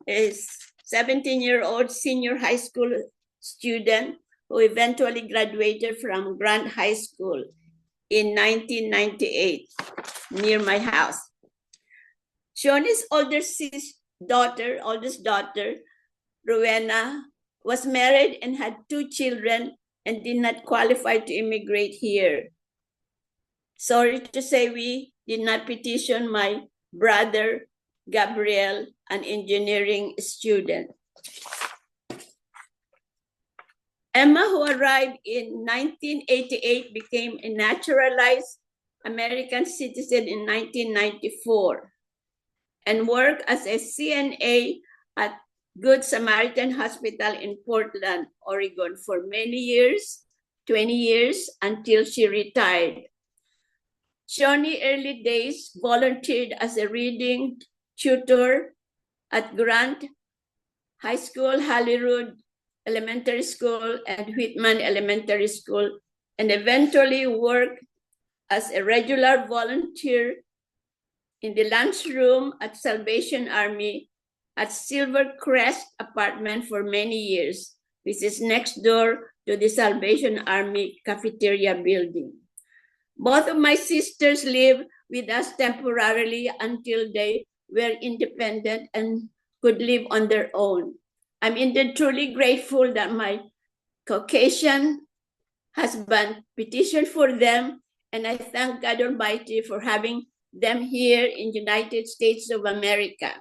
is 17-year-old senior high school student who eventually graduated from Grant High School in 1998 near my house. Shoni's oldest daughter, Rowena, was married and had 2 children and did not qualify to immigrate here. Sorry to say we did not petition my brother, Gabriel, an engineering student. Emma, who arrived in 1988, became a naturalized American citizen in 1994 and worked as a CNA at Good Samaritan Hospital in Portland, Oregon for many years, 20 years, until she retired. Shoni early days volunteered as a reading tutor at Grant High School, Holyrood Elementary School, and Whitman Elementary School, and eventually worked as a regular volunteer in the lunchroom at Salvation Army at Silvercrest apartment for many years, which is next door to the Salvation Army cafeteria building. Both of my sisters lived with us temporarily until they were independent and could live on their own. I'm indeed truly grateful that my Caucasian husband petitioned for them, and I thank God Almighty for having them here in the United States of America.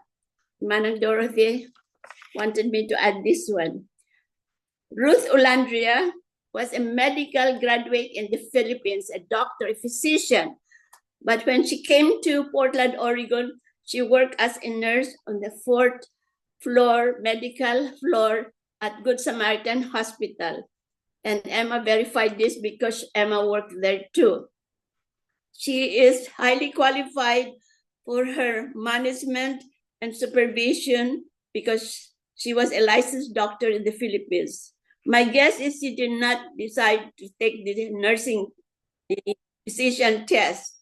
Manang Dorothy wanted me to add this one. Ruth Ulandria was a medical graduate in the Philippines, a doctor, a physician. But when she came to Portland, Oregon, she worked as a nurse on the 4th floor, medical floor at Good Samaritan Hospital. And Emma verified this because Emma worked there too. She is highly qualified for her management and supervision because she was a licensed doctor in the Philippines. My guess is she did not decide to take the nursing physician test.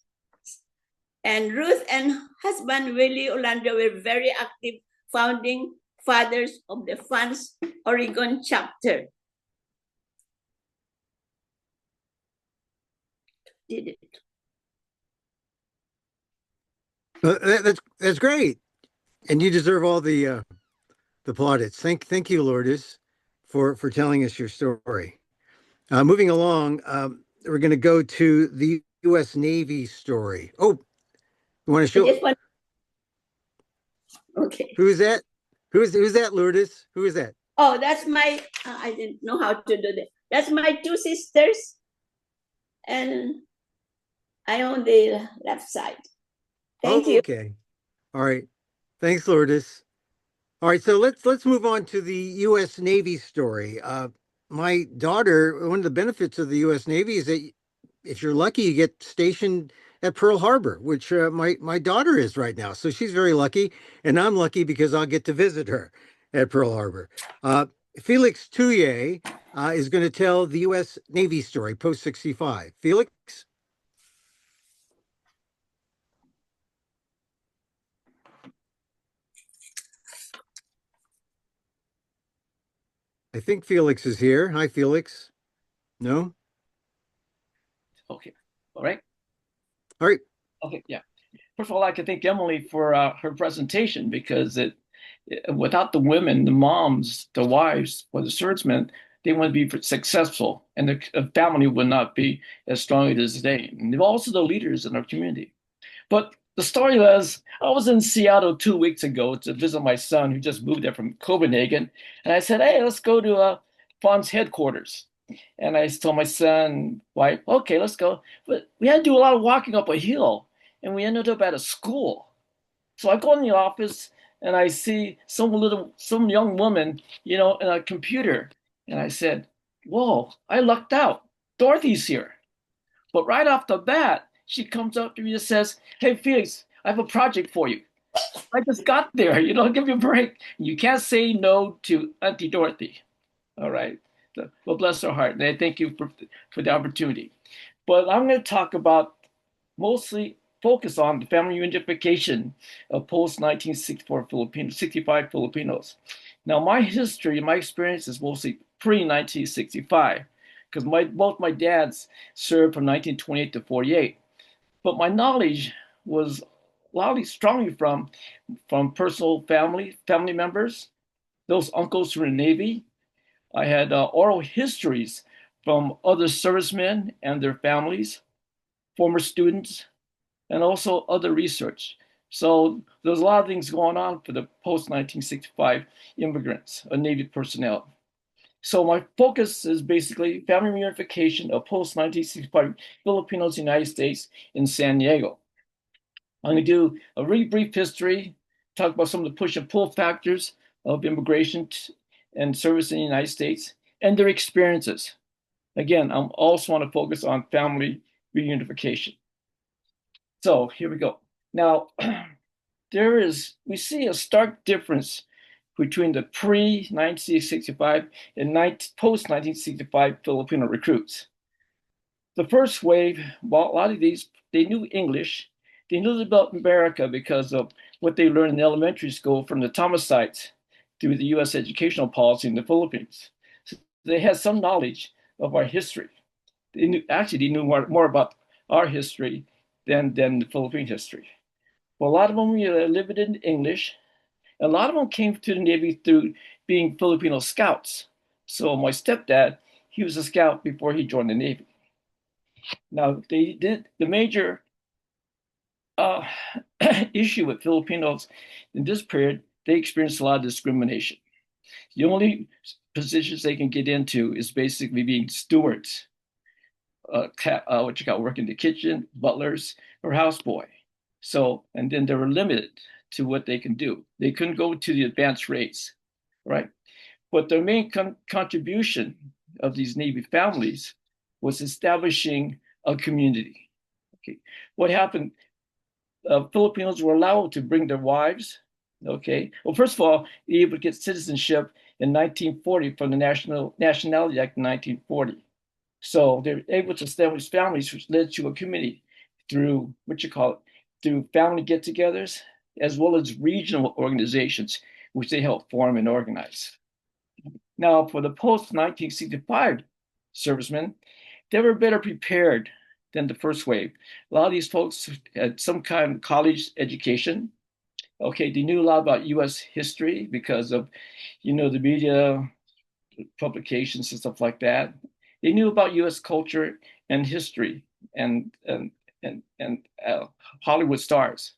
And Ruth and husband Willie Orlando were very active founding fathers of the FANHs Oregon chapter. Did it. That's great, and you deserve all the plaudits. Thank you, Lourdes, for telling us your story. Moving along, we're going to go to the U.S. Navy story. Oh, you want to show? Okay. Who is that? Who's that, Lourdes? Who is that? Oh, that's my. I didn't know how to do that. That's my 2 sisters, and I own the left side. Thank you. Okay. All right. Thanks, Lourdes. All right, so let's move on to the U.S. Navy story. My daughter, one of the benefits of the U.S. Navy is that if you're lucky, you get stationed at Pearl Harbor, which my daughter is right now. So she's very lucky, and I'm lucky because I'll get to visit her at Pearl Harbor. Felix Tuyay is going to tell the U.S. Navy story, post 65. Felix? I think Felix is here. Hi, Felix. No? Okay. All right. All right. Okay. Yeah. First of all, I'd like to thank Emily for her presentation because without the women, the moms, the wives, or the servicemen, they wouldn't be successful, and the family would not be as strong as it is today. And they're also the leaders in our community. But the story was, I was in Seattle 2 weeks ago to visit my son who just moved there from Copenhagen. And I said, hey, let's go to FANHs headquarters. And I told my son, wife, okay, let's go. But we had to do a lot of walking up a hill, and we ended up at a school. So I go in the office and I see some young woman, in a computer. And I said, whoa, I lucked out. Dorothy's here. But right off the bat, she comes up to me and says, hey, Felix, I have a project for you. I just got there, give me a break. You can't say no to Auntie Dorothy. All right. So, well, bless her heart. And I thank you for the opportunity. But I'm going to talk about mostly focus on the family reunification of post-1964 Filipinos, 65 Filipinos. Now, my history, my experience is mostly pre-1965 because both my dads served from 1928 to 48. But my knowledge was loudly, strongly from personal family members, those uncles who were in the Navy. I had oral histories from other servicemen and their families, former students, and also other research. So there's a lot of things going on for the post-1965 immigrants, Navy personnel. So my focus is basically family reunification of post-1965 Filipinos in the United States in San Diego. I'm going to do a really brief history, talk about some of the push and pull factors of immigration and service in the United States and their experiences. Again, I also want to focus on family reunification. So here we go. Now, we see a stark difference between the pre-1965 and post-1965 Filipino recruits. The first wave, well, a lot of these, they knew English. They knew about America because of what they learned in elementary school from the Thomas sites through the U.S. educational policy in the Philippines. So they had some knowledge of our history. They knew more about our history than the Philippine history. Well, a lot of them lived in English. A lot of them came to the Navy through being Filipino scouts. So my stepdad, he was a scout before he joined the Navy. Now, they did the major issue with Filipinos in this period, they experienced a lot of discrimination. The only positions they can get into is basically being stewards, work in the kitchen, butlers, or houseboy. So, and then they were limited to what they can do. They couldn't go to the advanced rates, right? But their main contribution of these Navy families was establishing a community. Okay, what happened? Filipinos were allowed to bring their wives. Okay, well, first of all, they were able to get citizenship in 1940 from the Nationality Act in 1940. So they were able to establish families, which led to a community through through family get-togethers, as well as regional organizations, which they helped form and organize. Now, for the post-1965 servicemen, they were better prepared than the first wave. A lot of these folks had some kind of college education. Okay, they knew a lot about U.S. history because of, the media, publications and stuff like that. They knew about U.S. culture and history and Hollywood stars.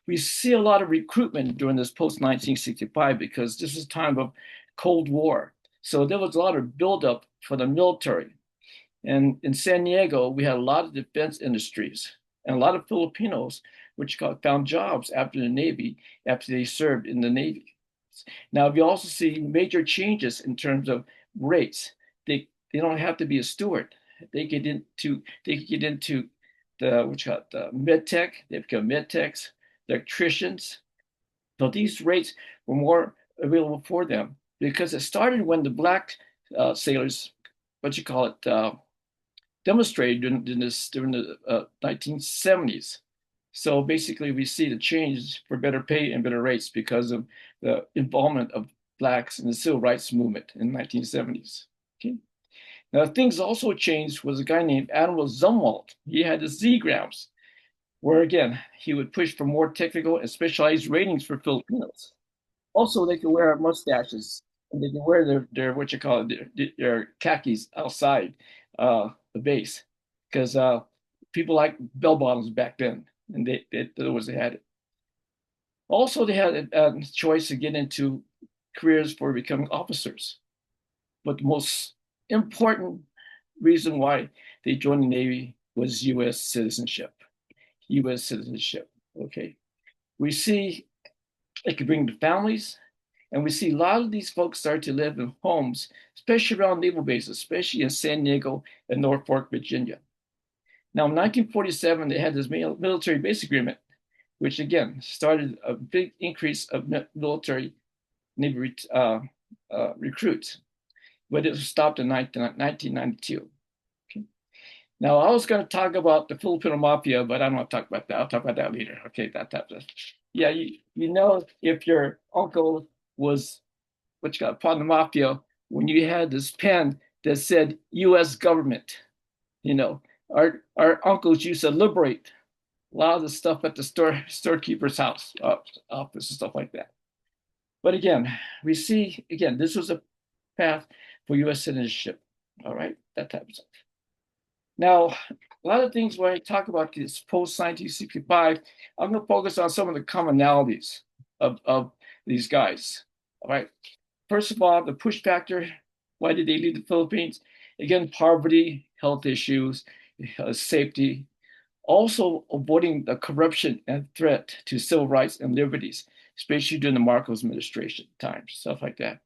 We see a lot of recruitment during this post-1965 because this is time of Cold War. So there was a lot of buildup for the military. And in San Diego, we had a lot of defense industries and a lot of Filipinos, found jobs after the Navy, after they served in the Navy. Now, we also see major changes in terms of rates. They don't have to be a steward. They get into the med tech. They become med techs, electricians. So these rates were more available for them because it started when the black sailors, demonstrated during the 1970s. So basically, we see the change for better pay and better rates because of the involvement of blacks in the civil rights movement in the 1970s. Okay. Now, things also changed was a guy named Admiral Zumwalt. He had the Z-grams, where again, he would push for more technical and specialized ratings for Filipinos. Also, they could wear mustaches and they could wear their khakis outside the base because people like bell bottoms back then, and they had it. Also, they had a choice to get into careers for becoming officers. But the most important reason why they joined the Navy was U.S. citizenship. U.S. citizenship, okay? We see it could bring the families, and we see a lot of these folks start to live in homes, especially around naval bases, especially in San Diego and Norfolk, Virginia. Now, in 1947, they had this military base agreement which again started a big increase of military Navy recruits, but it was stopped in 1992. Okay. Now, I was going to talk about the Filipino mafia, but I don't want to talk about that. I'll talk about that later. Okay, that type of stuff. Yeah, you know, if your uncle was what you got part of the mafia, when you had this pen that said U.S. government, you know, our uncles used to liberate a lot of the stuff at the storekeeper's house, office, and stuff like that. But again, we see, again, this was a path for U.S. citizenship, all right, that type of stuff. Now, a lot of things when I talk about this post-1965, I'm going to focus on some of the commonalities of these guys, all right? First of all, the push factor, why did they leave the Philippines? Again, poverty, health issues, safety, also avoiding the corruption and threat to civil rights and liberties, especially during the Marcos administration times, stuff like that.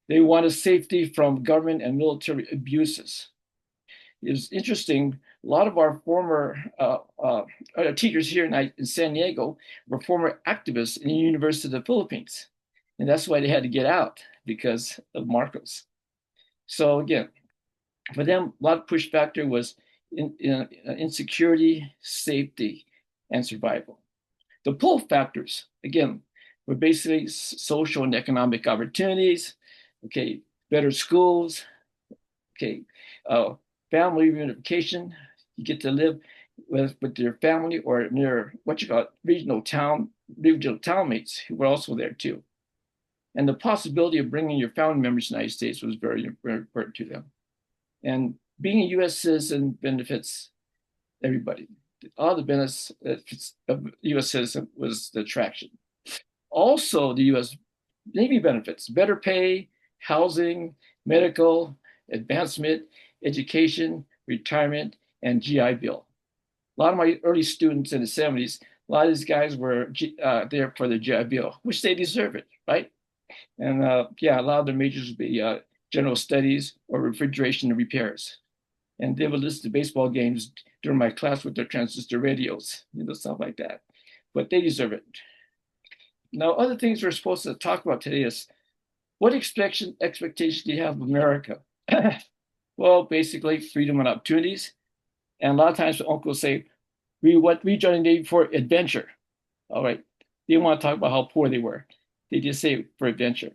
They wanted safety from government and military abuses. It's interesting, a lot of our former teachers here in San Diego were former activists in the University of the Philippines. And that's why they had to get out, because of Marcos. So again, for them, a lot of push factor was insecurity, safety, and survival. The pull factors, again, were basically social and economic opportunities, okay, better schools, okay, family reunification. You get to live with your family or near what you call regional townmates who were also there too. And the possibility of bringing your family members to the United States was very, very important to them. And being a U.S. citizen benefits everybody. All the benefits of U.S. citizen was the attraction. Also, the U.S. Navy benefits, better pay, housing, medical, advancement, education, retirement, and GI Bill. A lot of my early students in the 70s, a lot of these guys were there for the GI Bill, which they deserve it, right? And yeah, a lot of their majors would be general studies or refrigeration and repairs. And they would listen to baseball games during my class with their transistor radios, you know, stuff like that. But they deserve it. Now, other things we're supposed to talk about today is what expectations do you have of America? Well, basically freedom and opportunities. And a lot of times uncles say, we joined the Navy for adventure. All right. They want to talk about how poor they were. They just say for adventure.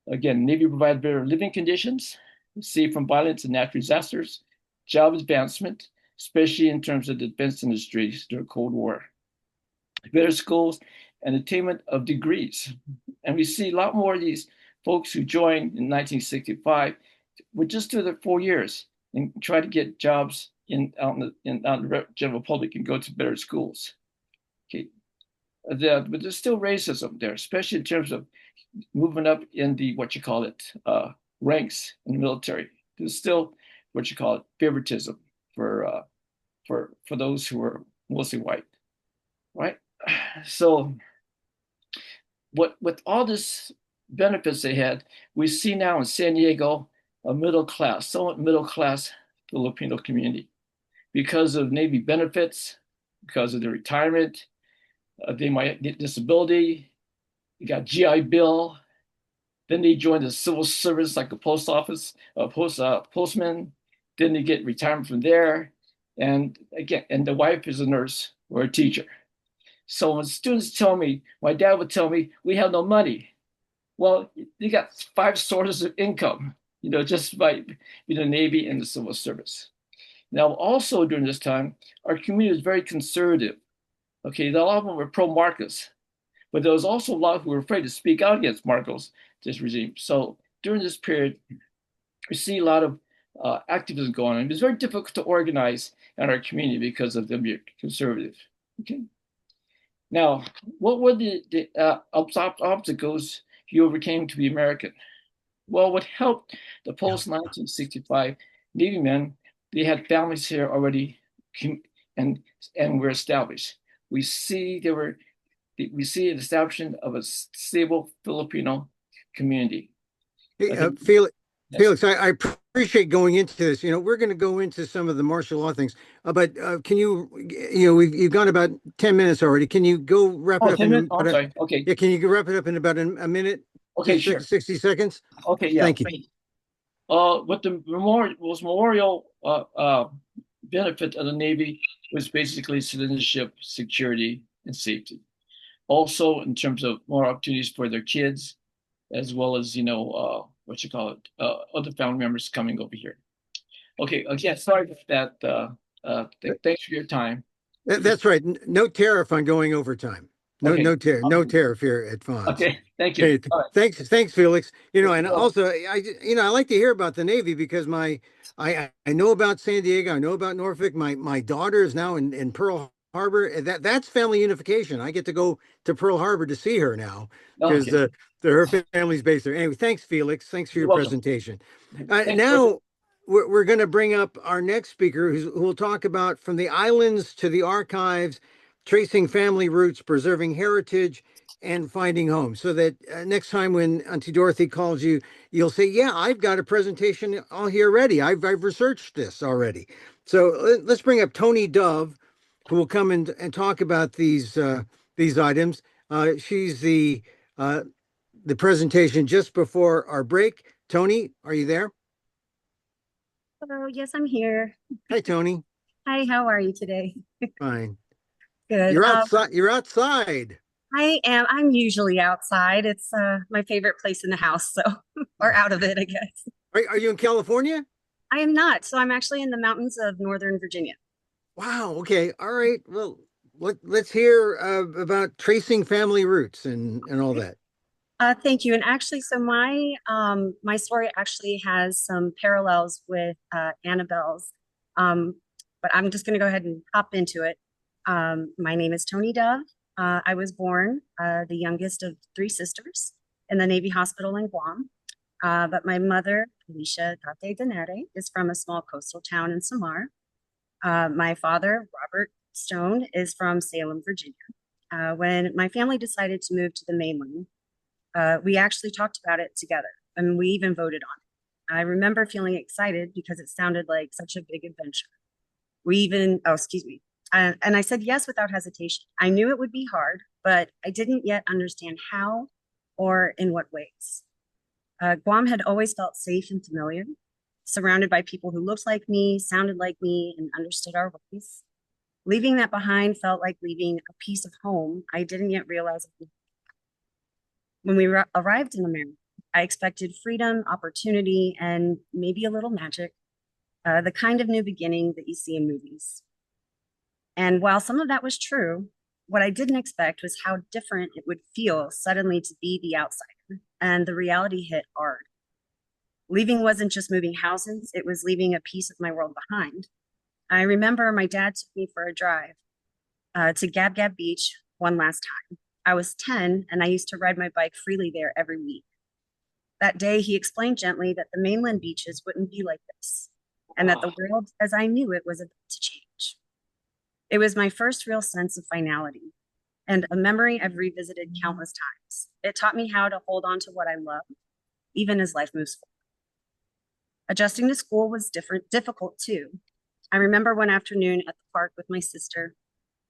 Again, Navy provided better living conditions, safe from violence and natural disasters, job advancement, especially in terms of the defense industries during the Cold War, better schools, and attainment of degrees. And we see a lot more of these folks who joined in 1965 would just do their 4 years and try to get jobs out in the general public and go to better schools. Okay. But there's still racism there, especially in terms of moving up in the, ranks in the military. There's still, favoritism for those who are mostly white, right? So with all this benefits they had, we see now in San Diego, a somewhat middle class Filipino community because of Navy benefits, because of their retirement. They might get disability. They got GI Bill. Then they joined the civil service, like a post office, postman. Then they get retirement from there. And again, and the wife is a nurse or a teacher. So when students tell me, my dad would tell me, we have no money. Well, you got 5 sources of income, you know, just by the Navy and the civil service. Now, also during this time, our community was very conservative. Okay, a lot of them were pro-Marcos, but there was also a lot who were afraid to speak out against Marcos, this regime. So during this period, we see a lot of activism going on. It was very difficult to organize in our community because of them being conservative. Okay. Now, what were the obstacles you overcame to be American? Well, what helped the post-1965 Navy men, they had families here already and were established. We see an establishment of a stable Filipino community. Hey, Felix, I appreciate going into this. We're going to go into some of the martial law things, but can you've gone about 10 minutes already. Can you go wrap it up 10 in minutes? Oh, I'm sorry. Okay. Yeah, can you wrap it up in about a minute? Okay, Just sure. 60 seconds? Okay, yeah. Thank you. What the memorial benefit of the Navy was basically citizenship, security, and safety. Also, in terms of more opportunities for their kids, as well as, other family members coming over here. Okay, again, sorry for that. Thanks for your time. That's right. No tariff on going overtime. No, Okay. no tariff here at FANHs. Okay, thank you. Hey, All right. thanks, Felix. And Well, also, I like to hear about the Navy because I know about San Diego. I know about Norfolk. My daughter is now in Pearl Harbor. That's family unification. I get to go to Pearl Harbor to see her now because okay. her family's based there. Anyway, thanks, Felix. Thanks for You're your welcome. presentation. Thanks, Now we're going to bring up our next speaker who will talk about from the islands to the archives, tracing family roots, preserving heritage, and finding home. So that next time when Auntie Dorothy calls you, you'll say, yeah, I've got a presentation all here ready. I've researched this already. So let's bring up Tony Dove, who will come and talk about these items. She's the presentation just before our break. Tony, are you there? Hello, yes, I'm here. Hi, Tony. Hi, how are you today? Fine. Good. You're outside. You're outside. I am. I'm usually outside. It's my favorite place in the house, so or out of it, I guess. Are you in California? I am not. So I'm actually in the mountains of Northern Virginia. Wow. Okay. All right. Well, let's hear about tracing family roots and all that. Thank you. And actually, so my story actually has some parallels with Anabel's, but I'm just going to go ahead and hop into it. My name is Tony Dove. I was born the youngest of 3 sisters in the Navy hospital in Guam. But my mother, Alicia Tate Denere, is from a small coastal town in Samar. My father, Robert Stone, is from Salem, Virginia. When my family decided to move to the mainland, we actually talked about it together and we even voted on it. I remember feeling excited because it sounded like such a big adventure. And I said yes without hesitation. I knew it would be hard, but I didn't yet understand how or in what ways. Guam had always felt safe and familiar, surrounded by people who looked like me, sounded like me, and understood our ways. Leaving that behind felt like leaving a piece of home I didn't yet realize. When we arrived in America, I expected freedom, opportunity, and maybe a little magic, the kind of new beginning that you see in movies. And while some of that was true, what I didn't expect was how different it would feel suddenly to be the outsider, and the reality hit hard. Leaving wasn't just moving houses, it was leaving a piece of my world behind. I remember my dad took me for a drive to Gab Gab Beach one last time. I was 10 and I used to ride my bike freely there every week. That day, he explained gently that the mainland beaches wouldn't be like this, and that the world as I knew it was about to change. It was my first real sense of finality and a memory I've revisited countless times. It taught me how to hold on to what I love, even as life moves forward. Adjusting to school was difficult too. I remember one afternoon at the park with my sister.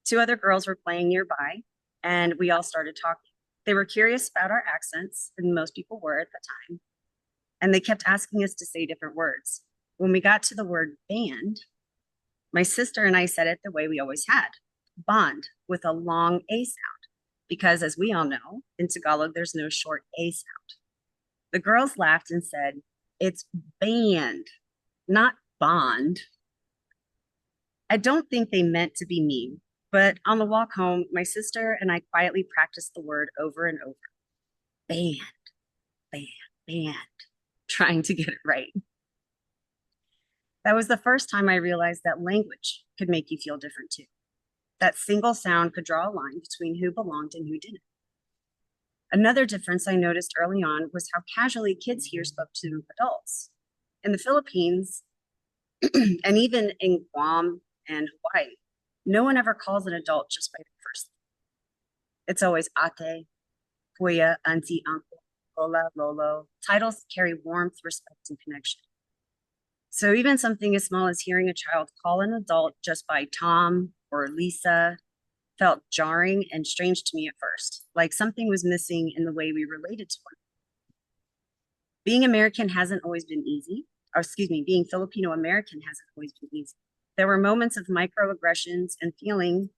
2 other girls were playing nearby, and we all started talking. They were curious about our accents, and most people were at the time. And they kept asking us to say different words. When we got to the word band, my sister and I said it the way we always had, bond, with a long A sound, because as we all know, in Tagalog, there's no short A sound. The girls laughed and said, it's band, not bond. I don't think they meant to be mean, but on the walk home, my sister and I quietly practiced the word over and over. Band, band, band, trying to get it right. That was the first time I realized that language could make you feel different too. That single sound could draw a line between who belonged and who didn't. Another difference I noticed early on was how casually kids here spoke to adults. In the Philippines, and even in Guam and Hawaii, no one ever calls an adult just by their first name. It's always ate, kuya, auntie, uncle, lola, lolo. Titles carry warmth, respect, and connection. So even something as small as hearing a child call an adult just by Tom or Lisa felt jarring and strange to me at first, like something was missing in the way we related to one. Being American hasn't always been easy, or excuse me, being Filipino American hasn't always been easy. There were moments of microaggressions and feeling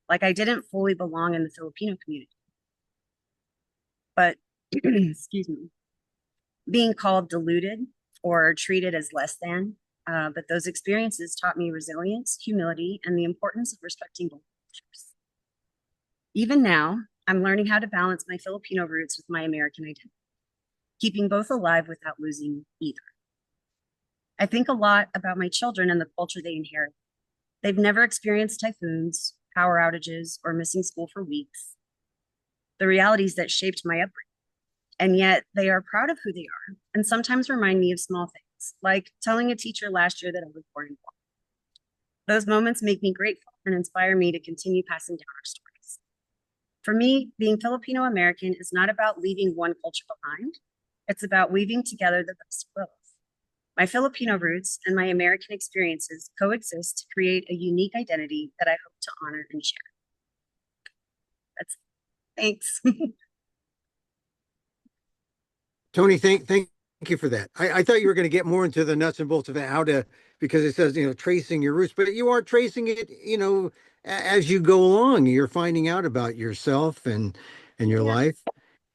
like I didn't fully belong in the Filipino community. But, excuse me, being called deluded or treated as less than, but those experiences taught me resilience, humility, and the importance of respecting both cultures. Even now, I'm learning how to balance my Filipino roots with my American identity, keeping both alive without losing either. I think a lot about my children and the culture they inherit. They've never experienced typhoons, power outages, or missing school for weeks. The realities that shaped my upbringing. And yet they are proud of who they are and sometimes remind me of small things, like telling a teacher last year that I was born in Guam. Those moments make me grateful and inspire me to continue passing down our stories. For me, being Filipino American is not about leaving one culture behind. It's about weaving together the best of both. My Filipino roots and my American experiences coexist to create a unique identity that I hope to honor and share. Thanks. Tony, thank you for that. I thought you were going to get more into the nuts and bolts of how to, because it says, tracing your roots, but you are tracing it, as you go along. You're finding out about yourself and your life.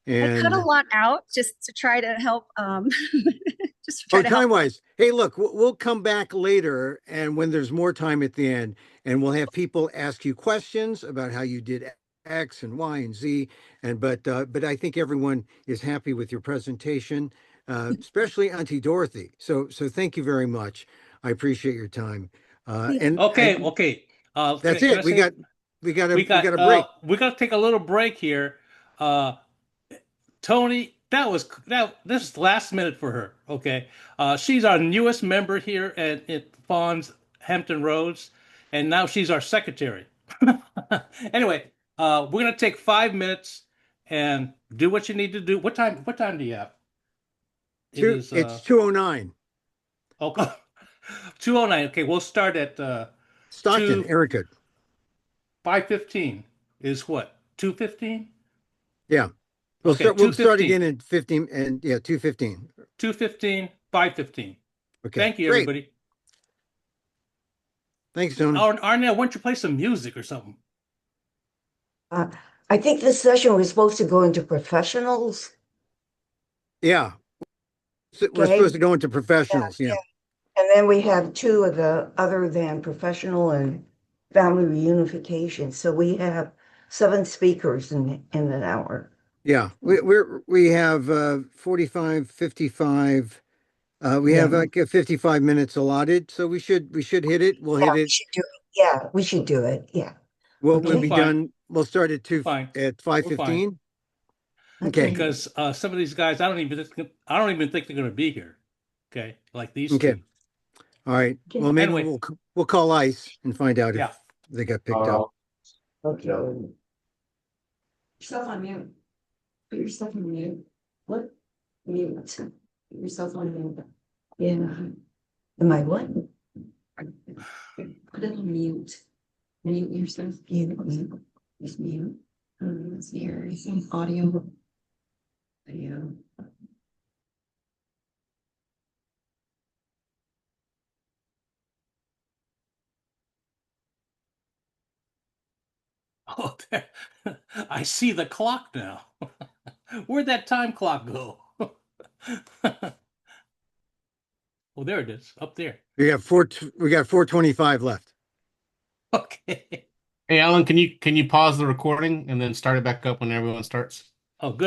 And I cut a lot out just to try to help. Just to try to help. Time-wise, hey, look, we'll come back later, and when there's more time at the end, and we'll have people ask you questions about how you did X and Y and Z, but I think everyone is happy with your presentation, especially Auntie Dorothy. So thank you very much. I appreciate your time. Okay. That's it. We got a break. We got to take a little break here. Tony, this is last minute for her. Okay. She's our newest member here at FAWNS Hampton Roads, and now she's our secretary. Anyway, we're gonna take 5 minutes and do what you need to do. What time do you have? It's 2:09. Okay. 2:09. Okay, we'll start at Stockton, Erica. 5:15 is what? 2:15? Yeah. We'll start again at 15 and 2:15. 2:15, 5:15. Okay. Thank you, great. everybody. Thanks, Tony. Arnell, why don't you play some music or something? I think this session was supposed to go into professionals. Yeah. We're supposed to go into professionals. Yeah. And then we have two of the other than professional and family reunification. So we have 7 speakers in an hour. Yeah, we have 45, 55. We have like 55 minutes allotted, so we should hit it. We'll hit it. We should do it. Yeah, we should do it. Yeah. We'll be done. We'll start at 5:15. Okay. Because some of these guys, I don't even think they're going to be here. Okay, like these two. All right. Well, maybe anyway. we'll call ICE and find out if they got picked up. Okay. Yourself on mute. Put yourself on mute. What? Mute. Put yourself on mute. Yeah. Am I what? Put it on mute. Mute yourself. Mute. Just mute. Let's hear some audio. Video. Oh, there. I see the clock now. Where'd that time clock go? Oh, there it is, up there. We got 4:25 left. Okay. Hey, Allan, can you pause the recording and then start it back up when everyone starts? Oh, good.